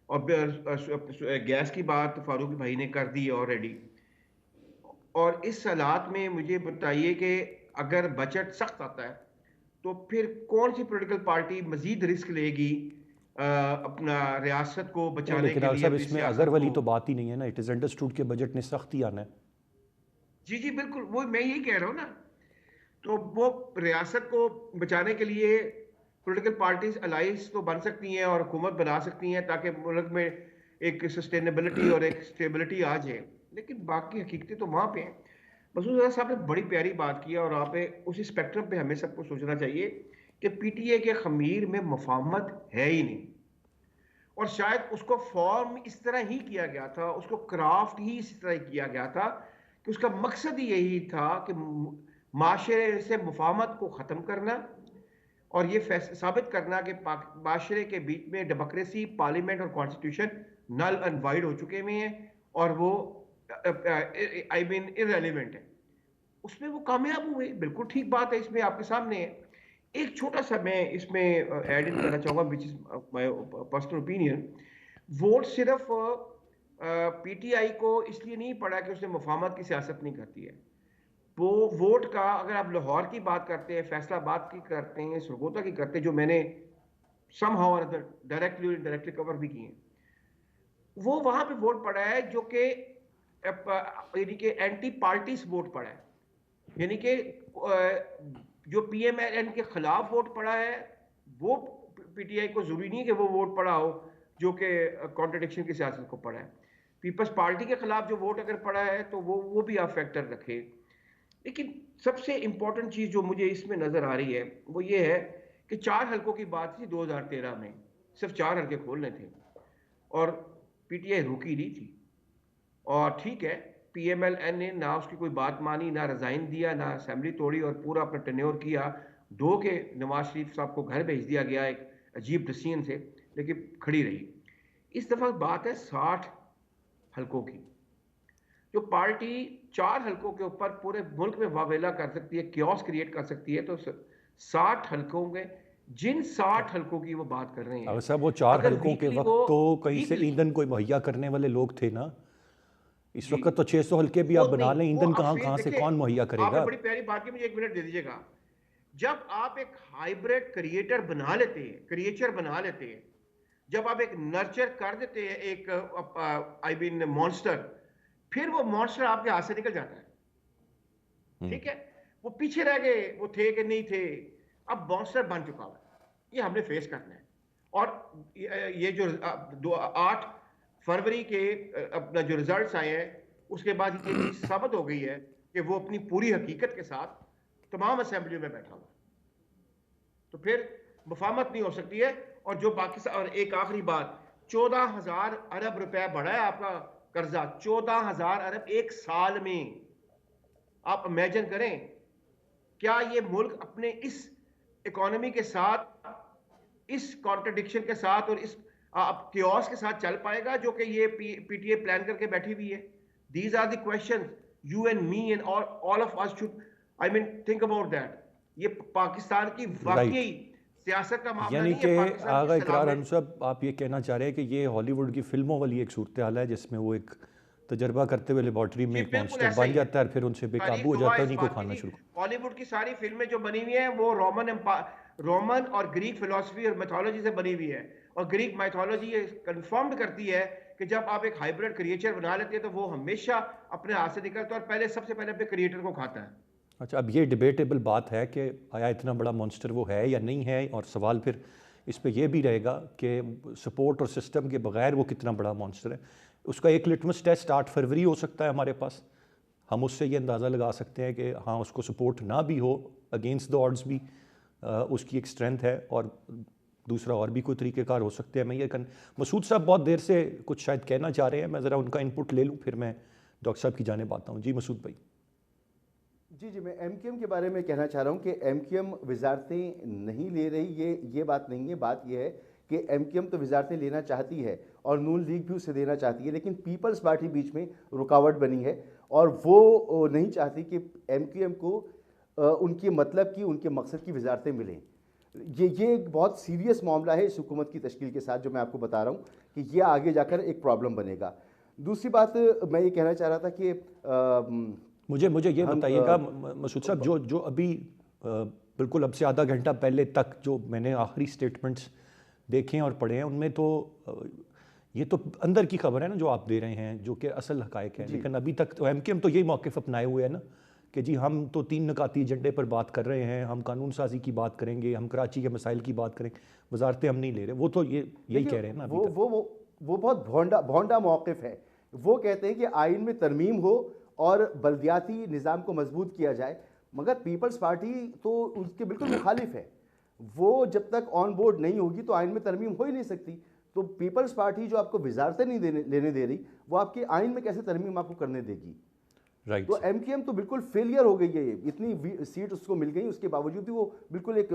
और गैस की बात फारूक भाई ने कर दी ऑलरेडी। और इस हालात में मुझे बताइए कि अगर बजट सख्त आता है तो फिर कौन सी पॉलिटिकल पार्टी मजीद रिस्क लेगी अपना रियासत को बचाने लेकिन के लिए, साहब अपनी इसमें सियासत अगर वाली को। तो बात ही नहीं है ना, इट इज़ अंडरस्टूड के बजट ने सख्त ही आना है। जी बिल्कुल, वो मैं यही कह रहा हूँ ना। तो वो रियासत को बचाने के लिए पॉलिटिकल पार्टीज अलाइंस तो बन सकती हैं और हुकूमत बना सकती हैं ताकि मुल्क में एक सस्टेनेबिलिटी और एक स्टेबिलिटी आ जाए, लेकिन बाकी हकीकतें तो वहाँ पे हैं। मसूद साहब ने बड़ी प्यारी बात की और आप उसी स्पेक्ट्रम पे हमें सबको सोचना चाहिए कि PTA के खमीर में मुफाहमत है ही नहीं, और शायद उसको फॉर्म इस तरह ही किया गया था, उसको क्राफ्ट ही इस तरह किया गया था कि उसका मकसद ही यही था कि माशरे से मुफाहमत को ख़त्म करना और ये साबित करना कि माशरे के बीच में डेमोक्रेसी, पार्लियामेंट और कॉन्स्टिट्यूशन नल एंड वाइड हो चुके हुए हैं और वो आई मीन इररेलेवेंट है। उसमें वो कामयाब हुए, बिल्कुल ठीक बात है, इसमें आपके सामने है। एक छोटा सा मैं इसमें ऐड इन करना चाहूँगा which is my personal opinion. Vote सिर्फ PTI को इसलिए नहीं पड़ा कि उसने मुफाहमत की सियासत नहीं करती है। वो वोट का, अगर आप लाहौर की बात करते हैं, फैसलाबाद की करते हैं, सरगोदा की करते हैं, जो मैंने समहाउ और अदर डायरेक्टली और इनडायरेक्टली कवर भी किए हैं, वो वहां पे वोट पड़ा है जो कि यानी कि एंटी पार्टीज वोट पड़ा है, यानी कि जो PMLN के खिलाफ वोट पड़ा है वो PTI को जरूरी नहीं है कि वो वोट पड़ा हो जो कि कॉन्ट्रडिक्शन की सियासत को पड़ा है। पीपल्स पार्टी के खिलाफ जो वोट अगर पड़ा है तो वो भी आप फैक्टर रखें। लेकिन सबसे इंपॉर्टेंट चीज जो मुझे इसमें नजर आ रही है वो ये है कि 4 हलकों की बात थी 2013 में, सिर्फ 4 हलके खोलने थे और PTI रुकी नहीं थी। और ठीक है, PMLN ने ना उसकी कोई बात मानी, ना रिजाइन दिया, ना असेंबली तोड़ी और पूरा अपना टेन्योर किया। दो के नवाज शरीफ साहब को घर भेज दिया गया एक अजीब डिसीजन से, लेकिन खड़ी रही। इस दफा बात है 60 हलकों की। जो पार्टी 4 हलकों के ऊपर पूरे मुल्क में वावेला कर सकती है, क्योस क्रिएट कर सकती है, तो 60 हलकों में जिन 60 हलकों की वो बात कर रहे हैं, अगर साहब वो 4 अगर हलकों के वीकली वक्त वो तो कहीं से वीकली ईंधन कोई मुहैया करने वाले लोग थे ना। इस जी वक्त तो 600 हल्के भी वो आप बना नहीं, लें, वो ईंधन अब कहाँ फिर कहाँ से देखिए, कौन मुहैया आपने करेगा। बड़ी प्यारी बात की, मुझे 1 मिनट दे दीजिएगा। जब आप एक हाइब्रिड क्रिएटर बना लेते हैं, क्रिएचर बना लेते हैं, जब आप एक नर्चर कर देते हैं, एक आई मीन मॉन्स्टर, फिर वो मॉन्स्टर आपके हाथ से निकल जाता है। ठीक है, वो पीछे रह गए, वो थे कि नहीं थे, अब मॉन्स्टर बन चुका है, ये हमने फेस करना है। और ये जो 8 फरवरी के अपना जो रिजल्ट्स आए हैं, उसके बाद ये चीज साबित हो गई है कि वो अपनी पूरी हकीकत के साथ तमाम असेंबलियों में बैठा हुआ है। तो फिर मुफाहमत नहीं हो सकती है। और जो पाकिस्तान, और एक आखिरी बात, 14,000 अरब रुपए बढ़ा है आपका कर्जा, 14,000 अरब एक साल में। आप इमेजिन करें, क्या ये मुल्क अपने इस इकोनॉमी के साथ, इस कॉन्ट्रडिक्शन के साथ और इस क्योस के साथ चल पाएगा जो कि ये पीटीए प्लान करके बैठी हुई है? These are the questions you and me and all of us should, I mean, think about that. ये पाकिस्तान की राइट, वाकई सियासत का मामला यानी नहीं कि है, पाकिस्तान की आगा इकरार सलामत। अनसब आप ये कहना चाह रहे हैं कि ये हॉलीवुड की फिल्मों वाली एक सूरत हाल है जिसमें वो एक तजर्बा करते हुए लेबॉर्ट्री में जी एक बिल्कुल मॉन्स्टर ऐसा बन ही है। जाता है और फिर उनसे बेकाबू तारीख हो गवाह जाता है, इस उन्हीं को बात की खाना जी। शुरू। हॉलीवुड की सारी फिल्में जो बनी हुई हैं वो रोमन और ग्रीक फिलोसफी और मैथोलॉजी से बनी हुई है। और ग्रीक मैथोलॉजी ये कंफर्म करती है कि जब आप एक हाइब्रिड क्रिएचर बना लेते हैं तो वो हमेशा अपने हाथ से निकलता है और पहले सबसे पहले अपने क्रिएटर को खाता है। अच्छा, अब ये डिबेटेबल बात है कि आया इतना बड़ा मॉन्स्टर वो है या नहीं है, और सवाल फिर इस पे ये भी रहेगा कि सपोर्ट और सिस्टम के बगैर वो कितना बड़ा मॉन्स्टर है। उसका एक लिटमस टेस्ट 8 फरवरी हो सकता है हमारे पास। हम उससे ये अंदाज़ा लगा सकते हैं कि हाँ, उसको सपोर्ट ना भी हो, अगेंस्ट द ऑड्स भी उसकी एक स्ट्रेंथ है, और दूसरा और भी कोई तरीक़ेकार हो सकते हैं। मैं ये मसूद साहब बहुत देर से कुछ शायद कहना चाह रहे हैं, मैं ज़रा उनका इनपुट ले लूँ, फिर मैं डॉक्टर साहब की जानिब आता हूँ। जी मसूद भाई। जी जी, मैं एमक्यूएम के बारे में कहना चाह रहा हूँ कि एमक्यूएम वजारतें नहीं ले रही, ये बात नहीं है। बात ये है कि एमक्यूएम तो वजारतें लेना चाहती है और नून लीग भी उसे देना चाहती है, लेकिन पीपल्स पार्टी बीच में रुकावट बनी है और वो नहीं चाहती कि एमक्यूएम को उनके मतलब की, उनके मकसद की वजारतें मिलें। ये एक बहुत सीरियस मामला है इस हुकूमत की तश्कील के साथ, जो मैं आपको बता रहा हूँ कि ये आगे जाकर एक प्रॉब्लम बनेगा। दूसरी बात मैं ये कहना चाह रहा था कि मुझे ये हम बताइएगा मसूद साहब, जो अभी बिल्कुल अब से आधा घंटा पहले तक जो मैंने आखिरी स्टेटमेंट्स देखे हैं और पढ़े हैं, उनमें तो ये तो अंदर की खबर है ना जो आप दे रहे हैं, जो कि असल हकायक है। लेकिन अभी तक तो एमकेएम तो यही मौक़िफ़ अपनाए हुए है ना कि जी हम तो 3 नकाती एजेंडे पर बात कर रहे हैं, हम कानून साजी की बात करेंगे, हम कराची के मसाइल की बात करेंगे, वजारतें हम नहीं ले रहे। वो तो यही कह रहे हैं ना अभी तक। वो बहुत भोंडा मौक़िफ़ है। वो कहते हैं कि आइन में तरमीम हो और बल्दियाती निज़ाम को मजबूत किया जाए, मगर पीपल्स पार्टी तो उसके बिल्कुल मुखालिफ है। वो जब तक ऑन बोर्ड नहीं होगी तो आइन में तरमीम हो ही नहीं सकती। तो पीपल्स पार्टी जो आपको वजारतें नहीं लेने दे रही, वो आपके आइन में कैसे तरमीम आपको करने देगी? राइट। तो एमकेएम तो बिल्कुल फेलियर हो गई है। इतनी सीट उसको मिल गई, उसके बावजूद भी वो बिल्कुल एक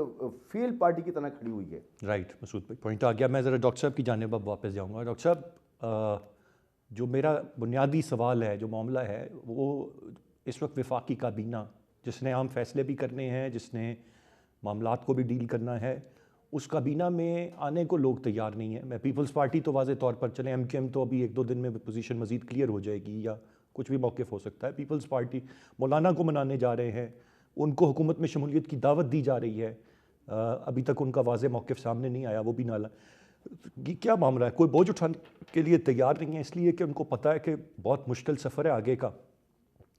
फेल पार्टी की तरह खड़ी हुई है। राइट मसूद भाई, पॉइंट आ गया। मैं ज़रा डॉक्टर साहब की जानिब अब वापस जाऊँगा। डॉक्टर साहब, जो मेरा बुनियादी सवाल है, जो मामला है, वो इस वक्त वफाकी काबीना जिसने आम फैसले भी करने हैं, जिसने मामलात को भी डील करना है, उस काबीना में आने को लोग तैयार नहीं है। मैं पीपल्स पार्टी तो वाज़े तौर पर चले, एमकेएम तो अभी 1-2 दिन में पोजीशन मज़ीद क्लियर हो जाएगी या कुछ भी मौक़िफ़ हो सकता है। पीपल्स पार्टी मौलाना को मनाने जा रहे हैं, उनको हुकूमत में शमूलियत की दावत दी जा रही है। अभी तक उनका वाज़े मौक़िफ़ सामने नहीं आया, वो भी नाला। क्या मामला है? कोई बोझ उठाने के लिए तैयार नहीं है, इसलिए कि उनको पता है कि बहुत मुश्किल सफ़र है आगे का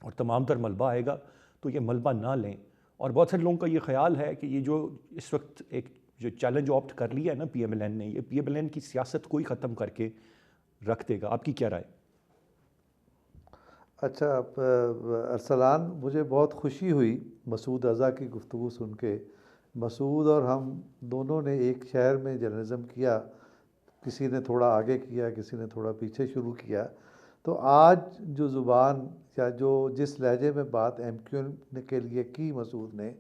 और तमाम तर मलबा आएगा, तो ये मलबा ना लें। और बहुत सारे लोगों का ये ख्याल है कि ये जो इस वक्त एक जो चैलेंज ऑप्ट कर लिया है ना पीएमएलएन ने, ये पीएमएलएन की सियासत को ही ख़त्म करके रख देगा। आपकी क्या राय? अच्छा, अरसलान, मुझे बहुत खुशी हुई मसूद अज़ा की गुफ्तगू सुन के। मसूद और हम दोनों ने एक शहर में जर्नलिज़म किया, किसी ने थोड़ा आगे किया, किसी ने थोड़ा पीछे शुरू किया। तो आज जो ज़ुबान या जो जिस लहजे में बात एमक्यूएम के लिए की मसूद ने,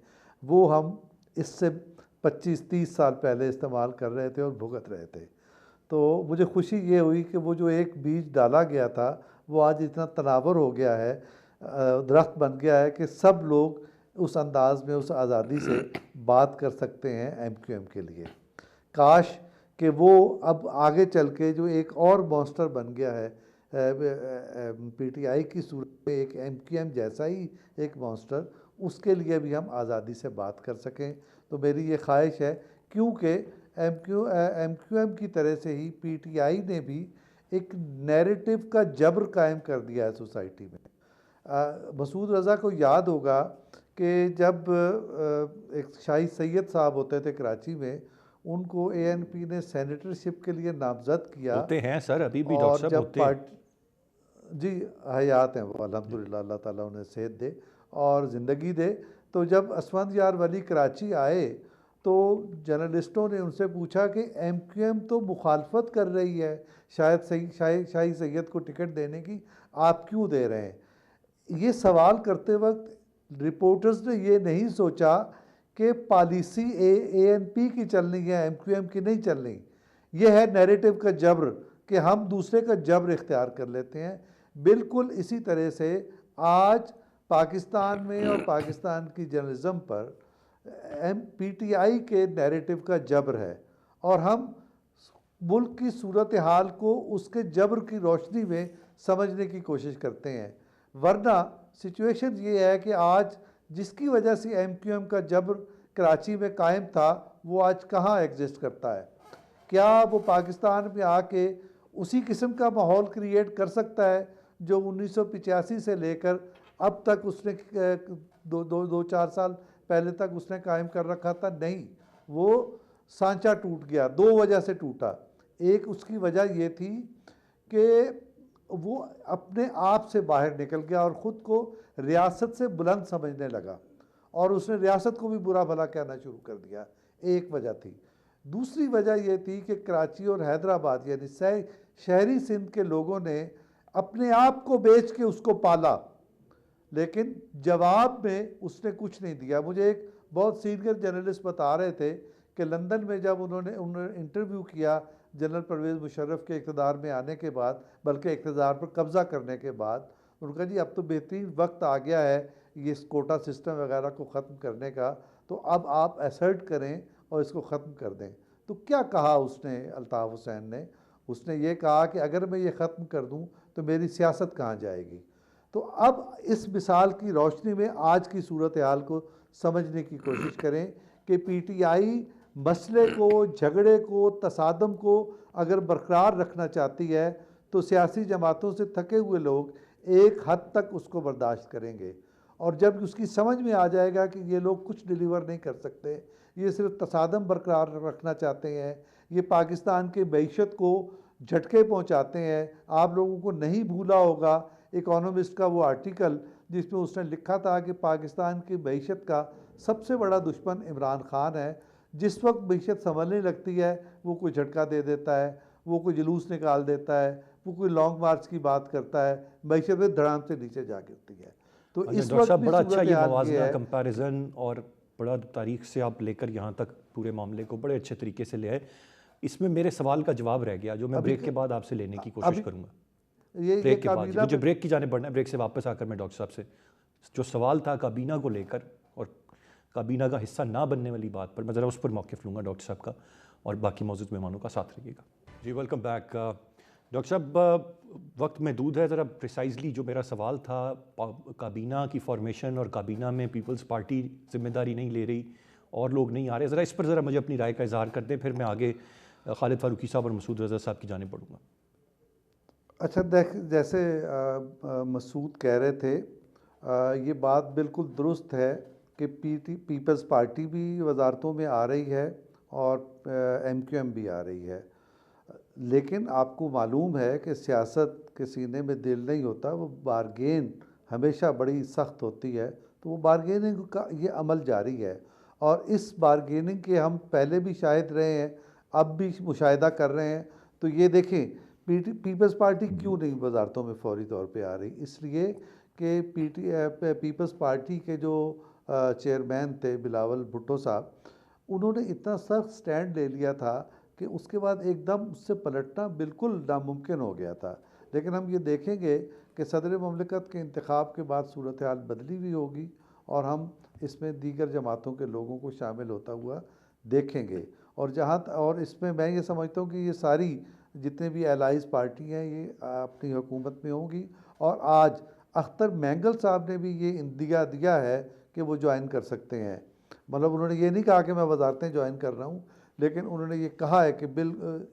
वो हम इससे 25-30 साल पहले इस्तेमाल कर रहे थे और भुगत रहे थे। तो मुझे खुशी ये हुई कि वो जो एक बीज डाला गया था वो आज इतना तनावर हो गया है, दरख्त बन गया है कि सब लोग उस अंदाज में, उस आज़ादी से बात कर सकते हैं MQM के लिए। काश कि वो अब आगे चल के जो एक और मॉन्स्टर बन गया है PTI की सूरत में, एक MQM जैसा ही एक मॉन्स्टर, उसके लिए भी हम आज़ादी से बात कर सकें। तो मेरी ये ख्वाहिश है, क्योंकि MQM की तरह से ही PTI ने भी एक नैरेटिव का जबर कायम कर दिया है सोसाइटी में। मसूद रज़ा को याद होगा कि जब एक शाहिद सैयद साहब होते थे कराची में, उनको ANP ने सेनेटरशिप के लिए नामज़द किया। होते हैं सर, अभी भी और डॉक्टर साहब जब होते हैं। जी हयात हैं वो, अल्हम्दुलिल्लाह, अल्लाह ताला उन्हें सेहत दे और ज़िंदगी दे। तो जब असफंद यार वली कराची आए तो जर्नलिस्टों ने उनसे पूछा कि MQM तो मुखालफत कर रही है शाहिद सैयद को टिकट देने की, आप क्यों दे रहे हैं? ये सवाल करते वक्त रिपोर्टर्स ने ये नहीं सोचा कि पॉलिसी ANP की चलनी है, MQM की नहीं चलनी। यह है नैरेटिव का जबर कि हम दूसरे का जबर इख्तियार कर लेते हैं। बिल्कुल इसी तरह से आज पाकिस्तान में और पाकिस्तान की जर्नलिज्म पर PTI के नैरेटिव का जबर है, और हम मुल्क की सूरत हाल को उसके जबर की रोशनी में समझने की कोशिश करते हैं। वरना सिचुएशन ये है कि आज जिसकी वजह से MQM का जबर कराची में कायम था, वो आज कहाँ एग्जिस्ट करता है? क्या वो पाकिस्तान में आके उसी किस्म का माहौल क्रिएट कर सकता है जो 1985 से लेकर अब तक उसने दो चार साल पहले तक उसने कायम कर रखा था? नहीं, वो सांचा टूट गया। दो वजह से टूटा। एक उसकी वजह ये थी कि वो अपने आप से बाहर निकल गया और ख़ुद को रियासत से बुलंद समझने लगा, और उसने रियासत को भी बुरा भला कहना शुरू कर दिया। एक वजह थी। दूसरी वजह यह थी कि कराची और हैदराबाद यानी शहरी सिंध के लोगों ने अपने आप को बेच के उसको पाला, लेकिन जवाब में उसने कुछ नहीं दिया। मुझे एक बहुत सीनियर जर्नलिस्ट बता रहे थे कि लंदन में जब उन्होंने इंटरव्यू किया जनरल परवेज़ मुशर्रफ के इक़्तिदार में आने के बाद, बल्कि इक़्तिदार पर कब्ज़ा करने के बाद, उन्होंने कहा जी अब तो बेहतरीन वक्त आ गया है ये कोटा सिस्टम वगैरह को ख़त्म करने का, तो अब आप असर्ट करें और इसको ख़त्म कर दें। तो क्या कहा उसने, अल्ताफ़ हुसैन ने? उसने ये कहा कि अगर मैं ये ख़त्म कर दूं तो मेरी सियासत कहाँ जाएगी? तो अब इस मिसाल की रोशनी में आज की सूरत हाल को समझने की कोशिश करें कि PTI मसले को, झगड़े को, तसादम को अगर बरकरार रखना चाहती है तो सियासी जमातों से थके हुए लोग एक हद तक उसको बर्दाश्त करेंगे, और जब उसकी समझ में आ जाएगा कि ये लोग कुछ डिलीवर नहीं कर सकते, ये सिर्फ तसादम बरकरार रखना चाहते हैं, ये पाकिस्तान के मईशत को झटके पहुंचाते हैं। आप लोगों को नहीं भूला होगा इकोनॉमिस्ट का वो आर्टिकल जिसमें उसने लिखा था कि पाकिस्तान की मईशत का सबसे बड़ा दुश्मन इमरान खान है। जिस वक्त मईशत संभलने लगती है वो कोई झटका दे देता है, वो कोई जुलूस निकाल देता है, वो कोई लॉन्ग मार्च की बात करता है, मईशत में धड़ाम से नीचे जा गिरती है। तो अच्छा इस डॉक्टर वक्त साहब, भी बड़ा अच्छा सूरत ये हाल मवाजना है। कंपैरिजन और बड़ा तारीख से आप लेकर यहाँ तक पूरे मामले को बड़े अच्छे तरीके से ले आए। इसमें मेरे सवाल का जवाब रह गया जो मैं ब्रेक के बाद आपसे लेने की कोशिश करूँगा। ब्रेक के बाद मुझे ब्रेक की जाने पड़ना है। ब्रेक से वापस आकर मैं डॉक्टर साहब से जो सवाल था काबीना को लेकर और काबीना का हिस्सा ना बनने वाली बात पर, मैं ज़रा उस पर मौक़िफ़ लूँगा डॉक्टर साहब का, और बाकी मौजूद मेहमानों का साथ रहिएगा। जी वेलकम बैक डॉक्टर साहब। वक्त महदूद है, ज़रा प्रिसाइजली जो मेरा सवाल था, काबीना की फॉर्मेशन और काबीना में पीपल्स पार्टी जिम्मेदारी नहीं ले रही और लोग नहीं आ रहे, ज़रा इस पर ज़रा मुझे अपनी राय का इज़हार कर दें, फिर मैं आगे खालिद फारूकी साहब और मसूद रज़ा साहब की जाने पढ़ूँगा। अच्छा जैसे मसूद कह रहे थे, ये बात बिल्कुल दुरुस्त है कि पीपल्स पार्टी भी वजारतों में आ रही है और MQM भी आ रही है, लेकिन आपको मालूम है कि सियासत के सीने में दिल नहीं होता, वो बारगेन हमेशा बड़ी सख्त होती है। तो वो बारगेनिंग का ये अमल जारी है, और इस बारगेनिंग के हम पहले भी शाहिद रहे हैं, अब भी मुशाहिदा कर रहे हैं। तो ये देखें पीपल्स पार्टी क्यों नहीं वजारतों में फौरी तौर पे आ रही? इसलिए कि पीपल्स पार्टी के जो चेयरमैन थे बिलावल भुट्टो साहब, उन्होंने इतना सख्त स्टैंड ले लिया था कि उसके बाद एकदम उससे पलटना बिल्कुल नामुमकिन हो गया था। लेकिन हम ये देखेंगे कि सदर ममलिकत के इंतखाब के बाद सूरत हाल बदली हुई होगी, और हम इसमें दीगर जमातों के लोगों को शामिल होता हुआ देखेंगे। और इसमें मैं ये समझता हूँ कि ये सारी जितने भी एलाइज पार्टी हैं ये अपनी हुकूमत में होंगी। और आज अख्तर मैंगल साहब ने भी ये इंदिया दिया है कि वो ज्वाइन कर सकते हैं। मतलब उन्होंने ये नहीं कहा कि मैं वजारतें ज्वाइन कर रहा हूँ, लेकिन उन्होंने ये कहा है कि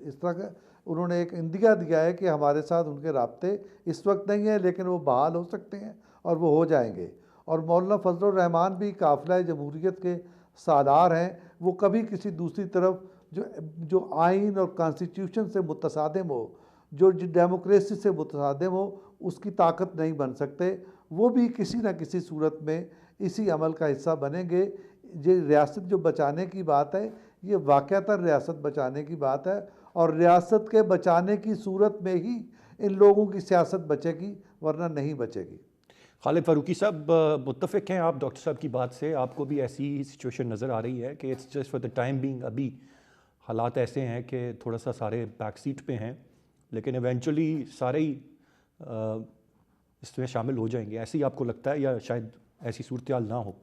इस तरह का उन्होंने एक इंदिया दिया है कि हमारे साथ उनके राब्ते इस वक्त नहीं है, लेकिन वो बहाल हो सकते हैं और वो हो जाएंगे। और मौलाना फजलुर रहमान भी काफिला जमहूरियत के सालार हैं। वो कभी किसी दूसरी तरफ जो आइन और कॉन्स्टिट्यूशन से मुतसादिम हो, जो डेमोक्रेसी से मुतसादिम हो, उसकी ताकत नहीं बन सकते। वो भी किसी न किसी सूरत में इसी अमल का हिस्सा बनेंगे। ये रियासत जो बचाने की बात है, ये वाक़ता रियासत बचाने की बात है, और रियासत के बचाने की सूरत में ही इन लोगों की सियासत बचेगी, वरना नहीं बचेगी। खालिद फारूकी साहब, मुत्तफ़िक हैं आप डॉक्टर साहब की बात से? आपको भी ऐसी सिचुएशन नज़र आ रही है कि it's just for the time being, अभी हालात ऐसे हैं कि थोड़ा सा सारे बैक सीट पे हैं, लेकिन इवेंचुअली सारे ही इसमें शामिल हो जाएंगे, ऐसे ही आपको लगता है, या शायद ऐसी सूरत हाल ना हो?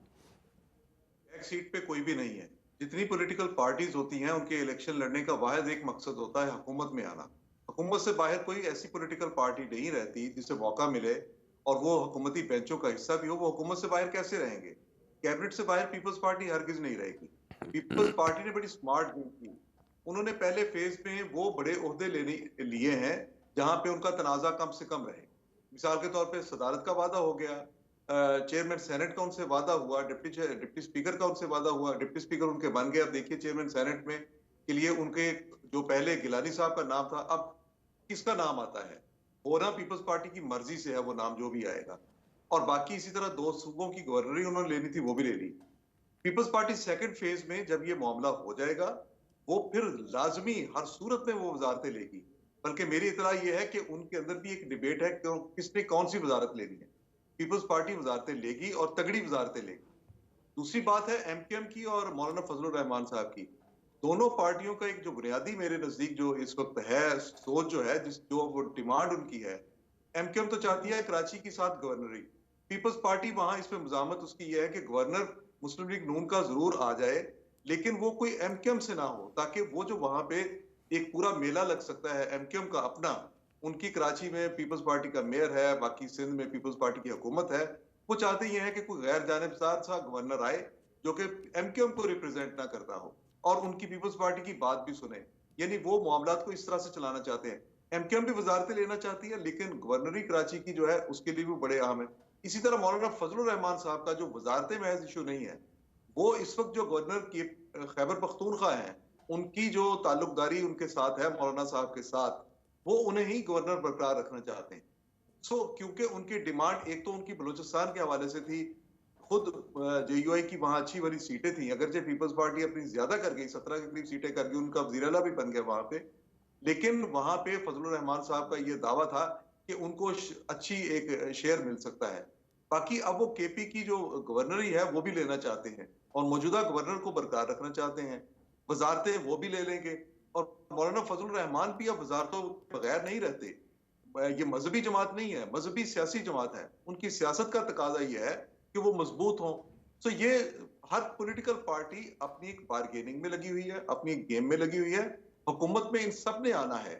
बैक सीट पे कोई भी नहीं है। जितनी पॉलिटिकल पार्टीज होती हैं उनके इलेक्शन लड़ने का वाहिद एक मकसद होता है हुकूमत में आना। हुकूमत से बाहर कोई ऐसी पॉलिटिकल पार्टी नहीं रहती जिसे मौका मिले और वो हुकूमती बेंचों का हिस्सा भी हो। वो हुकूमत से बाहर कैसे रहेंगे? कैबिनेट से बाहर पीपल्स पार्टी हरगिज नहीं रहेगी। पीपल्स पार्टी ने बड़ी स्मार्ट मूव की। उन्होंने पहले फेज में वो बड़े ओहदे लेने लिए हैं जहां पे उनका तनाजा कम से कम रहे। मिसाल के तौर पे सदारत का वादा हो गया, चेयरमैन सेनेट का उनसे वादा हुआ, डिप्टी स्पीकर का उनसे वादा हुआ, डिप्टी स्पीकर उनके बन गए। अब देखिए चेयरमैन सेनेट में के लिए उनके जो पहले गिलानी साहब का नाम था, अब किसका नाम आता है? वो ना पीपल्स पार्टी की मर्जी से है वो नाम जो भी आएगा। और बाकी इसी तरह 2 सूबों की गवर्नरी उन्होंने लेनी थी, वो भी ले ली। पीपल्स पार्टी सेकंड फेज में जब ये मामला हो जाएगा, वो फिर लाजमी हर सूरत में वो वजारतें लेगी। बल्कि मेरी इतला ये है कि उनके अंदर भी एक डिबेट है कि किसने कौन सी वजारत लेनी है। पीपल्स पार्टी वजारतें लेगी और तगड़ी वजारतें लेगी। दूसरी बात है एमकेएम की और मौलाना फजलुर रहमान साहब की। दोनों पार्टियों का एक जो बुनियादी मेरे नजदीक जो इस वक्त है सोच जो है, जो वो डिमांड उनकी है, एमकेएम तो चाहती है कराची के साथ गवर्नरी। पीपल्स पार्टी वहां इसमें मजामत उसकी यह है कि गवर्नर मुस्लिम लीग नून का जरूर आ जाए, लेकिन वो कोई एमकेएम से ना हो, ताकि वो जो वहां पे एक पूरा मेला लग सकता है एमकेएम का अपना। उनकी कराची में पीपल्स पार्टी का मेयर है, बाकी सिंध में पीपल्स पार्टी की हुकूमत है। वो चाहते ये है कि कोई गैर जानिबदार सा गवर्नर आए जो कि एमकेएम को रिप्रेजेंट ना करता हो और उनकी पीपल्स पार्टी की बात भी सुने। यानी वो मामला को इस तरह से चलाना चाहते हैं। एमकेएम भी वजारतें लेना चाहती है, लेकिन गवर्नरी कराची की जो है उसके लिए भी बड़े अहम है। इसी तरह मौलाना फजलुर रहमान साहब का जो वजारतें महज इशू नहीं है, वो इस वक्त जो गवर्नर की खैबर पख्तूनख्वा है, उनकी जो ताल्लुकदारी उनके साथ है मौलाना साहब के साथ, वो उन्हें ही गवर्नर बरकरार रखना चाहते हैं। क्योंकि उनकी डिमांड एक तो उनकी बलूचिस्तान के हवाले से थी, खुद जेयूआई की वहां अच्छी वाली सीटें थी, अगरचे पीपल्स पार्टी अपनी ज्यादा कर गई, 17 के करीब सीटें कर गई, उनका वजीराला भी बन गया वहां पे, लेकिन वहां पे फजलुर रहमान साहब का ये दावा था कि उनको अच्छी एक शेयर मिल सकता है। बाकी अब वो केपी की जो गवर्नरी है वो भी लेना चाहते हैं और मौजूदा गवर्नर को बरकरार रखना चाहते हैं। वजारतें वो भी ले लेंगे और मौलाना फजलुर रहमान भी अब वजारतों बगैर नहीं रहते। ये मजहबी जमात नहीं है, मजहबी सियासी जमात है। उनकी सियासत का तकाजा ये है कि वो मजबूत हों। तो ये हर पॉलिटिकल पार्टी अपनी एक बार्गेनिंग में लगी हुई है, अपनी एक गेम में लगी हुई है। हुकूमत में इन सब ने आना है।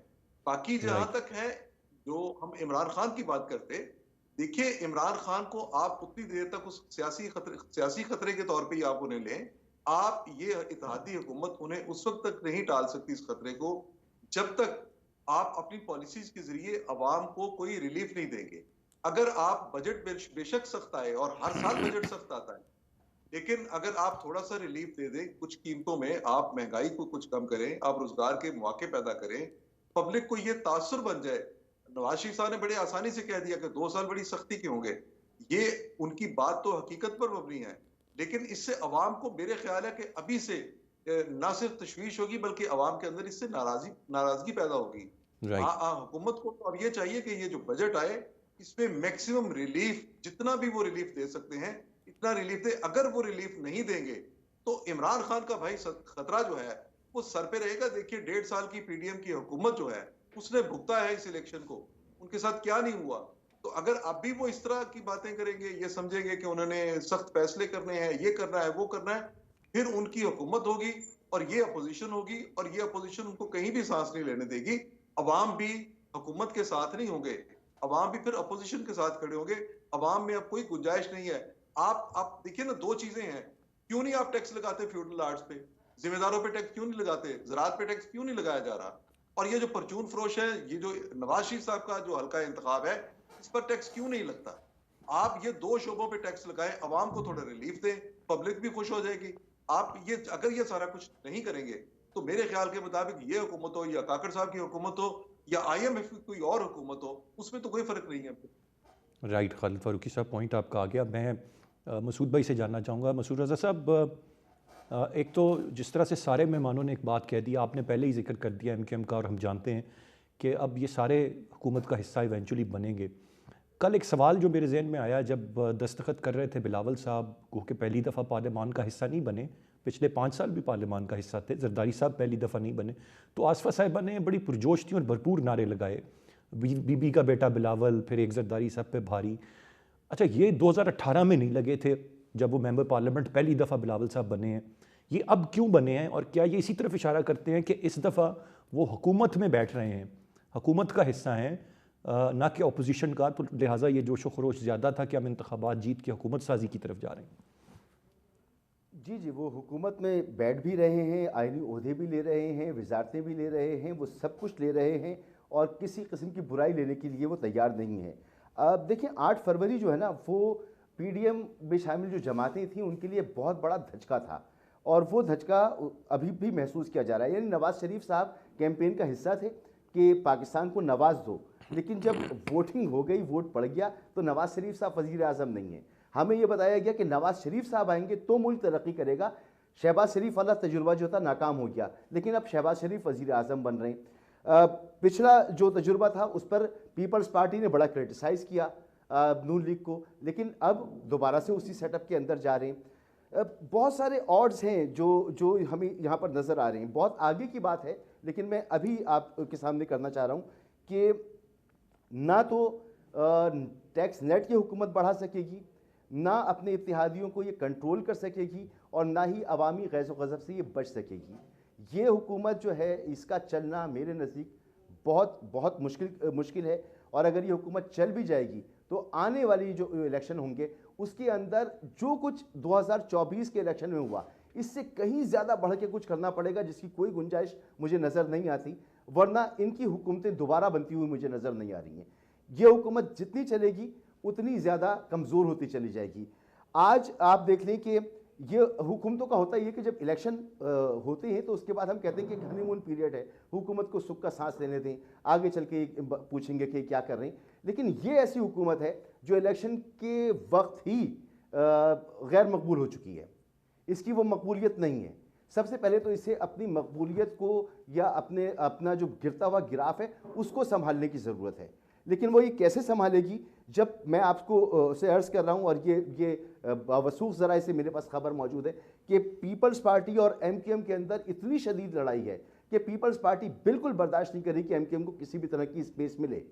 बाकी जहां तक है जो हम इमरान खान की बात करते, देखिए इमरान खान को आप उतनी देर तक उस सियासी खतरे के तौर पे ही आप उन्हें लें, आप ये इत्तेहादी हुकूमत उन्हें उस वक्त तक नहीं टाल सकती इस खतरे को जब तक आप अपनी पॉलिसीज के जरिए अवाम को कोई रिलीफ नहीं देंगे। अगर आप बजट बेशक सख्त आए और हर साल बजट सख्त आता है, लेकिन अगर आप थोड़ा सा रिलीफ दे दें कुछ कीमतों में, आप महंगाई को कुछ कम करें, आप रोजगार के मौके पैदा करें, पब्लिक को ये तासुर बन जाए। नवाज शरीफ साहब ने बड़े आसानी से कह दिया कि 2 साल बड़ी सख्ती के होंगे। ये उनकी बात तो हकीकत पर मबनी है, लेकिन इससे अवाम को मेरे ख्याल है कि अभी से ना सिर्फ तशवीश होगी बल्कि अवाम के अंदर इससे नाराजगी पैदा होगी। हुकूमत को तो अब ये चाहिए कि ये जो बजट आए इसमें मैक्सिमम रिलीफ, जितना भी वो रिलीफ दे सकते हैं इतना रिलीफ दे। अगर वो रिलीफ नहीं देंगे तो इमरान खान का भाई खतरा जो है वो सर पे रहेगा। देखिए 1.5 साल की पीडीएम की हुकूमत जो है उसने भुगता है इस इलेक्शन को, उनके साथ क्या नहीं हुआ। तो अगर अब भी वो इस तरह की बातें करेंगे, ये समझेंगे कि उन्होंने सख्त फैसले करने हैं, ये करना है, वो करना है, फिर उनकी हुकूमत होगी और ये अपोजिशन होगी और ये अपोजिशन उनको कहीं भी सांस नहीं लेने देगी। अवाम भी हुकूमत के साथ नहीं होंगे, अवाम भी फिर अपोजिशन के साथ खड़े होंगे। अवाम में अब कोई गुंजाइश नहीं है। आप देखिए ना, दो चीजें हैं। क्यों नहीं आप टैक्स लगाते फ्यूडल आर्ट्स पे? जिम्मेदारों पे टैक्स क्यों नहीं लगाते? ज़राअत पे टैक्स क्यों नहीं लगाया जा रहा? और ये जो परचून फरोश है, ये जो नवाज शरीफ साहब का जो हल्का इंतखाब है, इस पर टैक्स क्यों नहीं लगता? आप ये दो शोबों पे टैक्स लगाएं, अवाम को थोड़ा रिलीफ दें, पब्लिक भी खुश हो जाएगी। आप ये अगर ये सारा कुछ नहीं करेंगे तो मेरे ख्याल के मुताबिक ये हुकूमत हो या काकड़ साहब की हुकूमत हो या IMF की कोई और हुकूमत हो, उसमें तो कोई फर्क नहीं है। राइट, खालिद फारूकी साहब, पॉइंट आपका आ गया। मैं मसूद भाई से जानना चाहूँगा। मसूद रज़ा साहब, एक तो जिस तरह से सारे मेहमानों ने एक बात कह दी, आपने पहले ही जिक्र कर दिया MQM का, और हम जानते हैं कि अब ये सारे हुकूमत का हिस्सा इवेंचुअली बनेंगे। कल एक सवाल जो मेरे जहन में आया जब दस्तखत कर रहे थे बिलावल साहब, को कि पहली दफ़ा पार्लियामान का हिस्सा नहीं बने, पिछले 5 साल भी पार्लियामान का हिस्सा थे, जरदारी साहब पहली दफ़ा नहीं बने, तो आसफा साहिबा ने बड़ी पुरजोश थी और भरपूर नारे लगाए, बीबी का बेटा बिलावल, फिर एक जरदारी साहब पे भारी। अच्छा, ये 2018 में नहीं लगे थे जब वो मेंबर पार्लियामेंट पहली दफ़ा बिलावल साहब बने हैं, ये अब क्यों बने हैं? और क्या ये इसी तरफ इशारा करते हैं कि इस दफ़ा वो हुकूमत में बैठ रहे हैं, हुकूमत का हिस्सा हैं, ना कि अपोजिशन का, तो लिहाजा ये जोश व खरोश ज़्यादा था कि हम इंतखाबात जीत के हुकूमत साजी की तरफ जा रहे हैं? जी जी, वो हुकूमत में बैठ भी रहे हैं, आइनी ओहदे भी ले रहे हैं, वजारतें भी ले रहे हैं, वो सब कुछ ले रहे हैं और किसी किस्म की बुराई लेने के लिए वो तैयार नहीं है। अब देखिए, 8 फरवरी जो है ना, वो PDM में शामिल जो जमातें थीं उनके लिए बहुत बड़ा धचका था और वो धचका अभी भी महसूस किया जा रहा है। यानी नवाज़ शरीफ साहब कैंपेन का हिस्सा थे कि पाकिस्तान को नवाज दो, लेकिन जब वोटिंग हो गई, वोट पड़ गया, तो नवाज़ शरीफ साहब वज़ीर आज़म नहीं है। हमें यह बताया गया कि नवाज़ शरीफ साहब आएंगे तो मुल्क तरक्की करेगा। शहबाज शरीफ वाला तजुर्बा जो था नाकाम हो गया, लेकिन अब शहबाज शरीफ वज़ीर आज़म बन रहे हैं। पिछला जो तजुर्बा था उस पर पीपल्स पार्टी ने बड़ा क्रिटिसाइज़ किया नून लीग को, लेकिन अब दोबारा से उसी सेटअप के अंदर जा रहे हैं। बहुत सारे ऑड्स हैं जो जो हमें यहाँ पर नज़र आ रहे हैं। बहुत आगे की बात है, लेकिन मैं अभी आपके सामने करना चाह रहा हूँ कि ना तो टैक्स नेट की हुकूमत बढ़ा सकेगी, ना अपने इत्तेहादियों को ये कंट्रोल कर सकेगी और ना ही अवामी गैज़ गज़ब से ये बच सकेगी। ये हुकूमत जो है, इसका चलना मेरे नज़दीक बहुत बहुत मुश्किल है। और अगर ये हुकूमत चल भी जाएगी तो आने वाली जो इलेक्शन होंगे उसके अंदर जो कुछ 2024 के इलेक्शन में हुआ, इससे कहीं ज़्यादा बढ़ के कुछ करना पड़ेगा, जिसकी कोई गुंजाइश मुझे नज़र नहीं आती। वरना इनकी हुकूमतें दोबारा बनती हुई मुझे नज़र नहीं आ रही हैं। ये हुकूमत जितनी चलेगी उतनी ज़्यादा कमज़ोर होती चली जाएगी। आज आप देख लें कि ये हुकूमतों का होता है कि जब इलेक्शन होते हैं तो उसके बाद हम कहते हैं कि हनीमून पीरियड है, हुकूमत को सुख का सांस लेने दें, आगे चल के पूछेंगे कि क्या कर रहे हैं। लेकिन ये ऐसी हुकूमत है जो इलेक्शन के वक्त ही गैर मकबूल हो चुकी है, इसकी वो मकबूलियत नहीं है। सबसे पहले तो इसे अपनी मकबूलियत को या अपना जो गिरता हुआ गिराफ है उसको संभालने की ज़रूरत है। लेकिन वो ये कैसे संभालेगी, जब मैं आपको से अर्ज़ कर रहा हूँ, और ये वसूख ज़राए से मेरे पास खबर मौजूद है कि पीपल्स पार्टी और MQM के अंदर इतनी शदीद लड़ाई है कि पीपल्स पार्टी बिल्कुल बर्दाश्त नहीं करेगी कि MQM को किसी भी तरह की स्पेस मिले।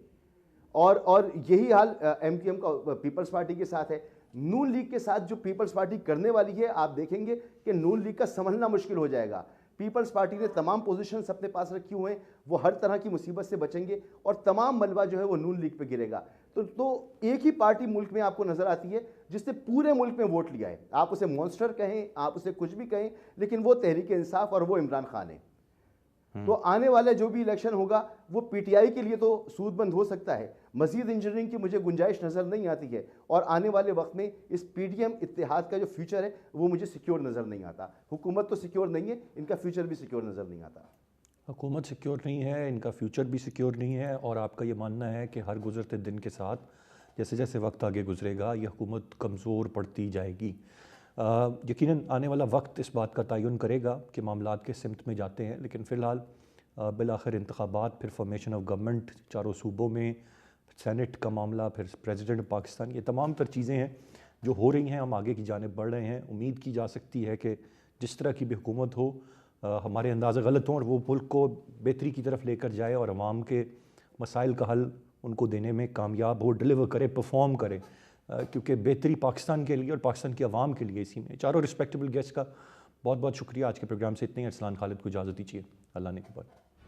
और यही हाल MQM का पीपल्स पार्टी के साथ है। नून लीग के साथ जो पीपल्स पार्टी करने वाली है, आप देखेंगे कि नून लीग का संभलना मुश्किल हो जाएगा। पीपल्स पार्टी ने तमाम पोजीशंस अपने पास रखी हुए हैं, वो हर तरह की मुसीबत से बचेंगे और तमाम मलबा जो है वो नून लीग पे गिरेगा। तो एक ही पार्टी मुल्क में आपको नज़र आती है जिसने पूरे मुल्क में वोट लिया है। आप उसे मॉन्स्टर कहें, आप उसे कुछ भी कहें, लेकिन वो तहरीक इंसाफ और वो इमरान खान है। तो आने वाला जो भी इलेक्शन होगा वो PTI के लिए तो सूदबंद हो सकता है, मजीद इंजीनियरिंग की मुझे गुंजाइश नज़र नहीं आती है। और आने वाले वक्त में इस PDM इत्तेहाद का जो फ्यूचर है वो मुझे सिक्योर नज़र नहीं आता। हुकूमत तो सिक्योर नहीं है, इनका फ्यूचर भी सिक्योर नज़र नहीं आता। हुकूमत सिक्योर नहीं है, इनका फ्यूचर भी सिक्योर नहीं है, और आपका ये मानना है कि हर गुज़रते दिन के साथ जैसे जैसे वक्त आगे गुजरेगा ये हुकूमत कमज़ोर पड़ती जाएगी। यकीनन आने वाला वक्त इस बात का तयन करेगा कि मामलात किस सिमत में जाते हैं, लेकिन फ़िलहाल बिल आखिर इंतखाबात, फिर फॉर्मेशन ऑफ गवर्नमेंट चारों सूबों में, सेनेट का मामला, फिर प्रेसिडेंट पाकिस्तान, ये तमाम तर चीज़ें हैं जो हो रही हैं। हम आगे की जानिब बढ़ रहे हैं। उम्मीद की जा सकती है कि जिस तरह की भी हुकूमत हो, हमारे अंदाज़े गलत हों और वो मुल्क को बेहतरी की तरफ लेकर जाए और अवाम के मसाइल का हल उनको देने में कामयाब हो, डिलीवर करे, परफॉर्म करे, क्योंकि बेहतरी पाकिस्तान के लिए और पाकिस्तान की आवाम के लिए इसी में। चारों रिस्पेक्टेबल गेस्ट का बहुत बहुत शुक्रिया। आज के प्रोग्राम से इतने ही। अरसलान खालिद को इजाज़त दीजिए, अल्लाह ने के बाद।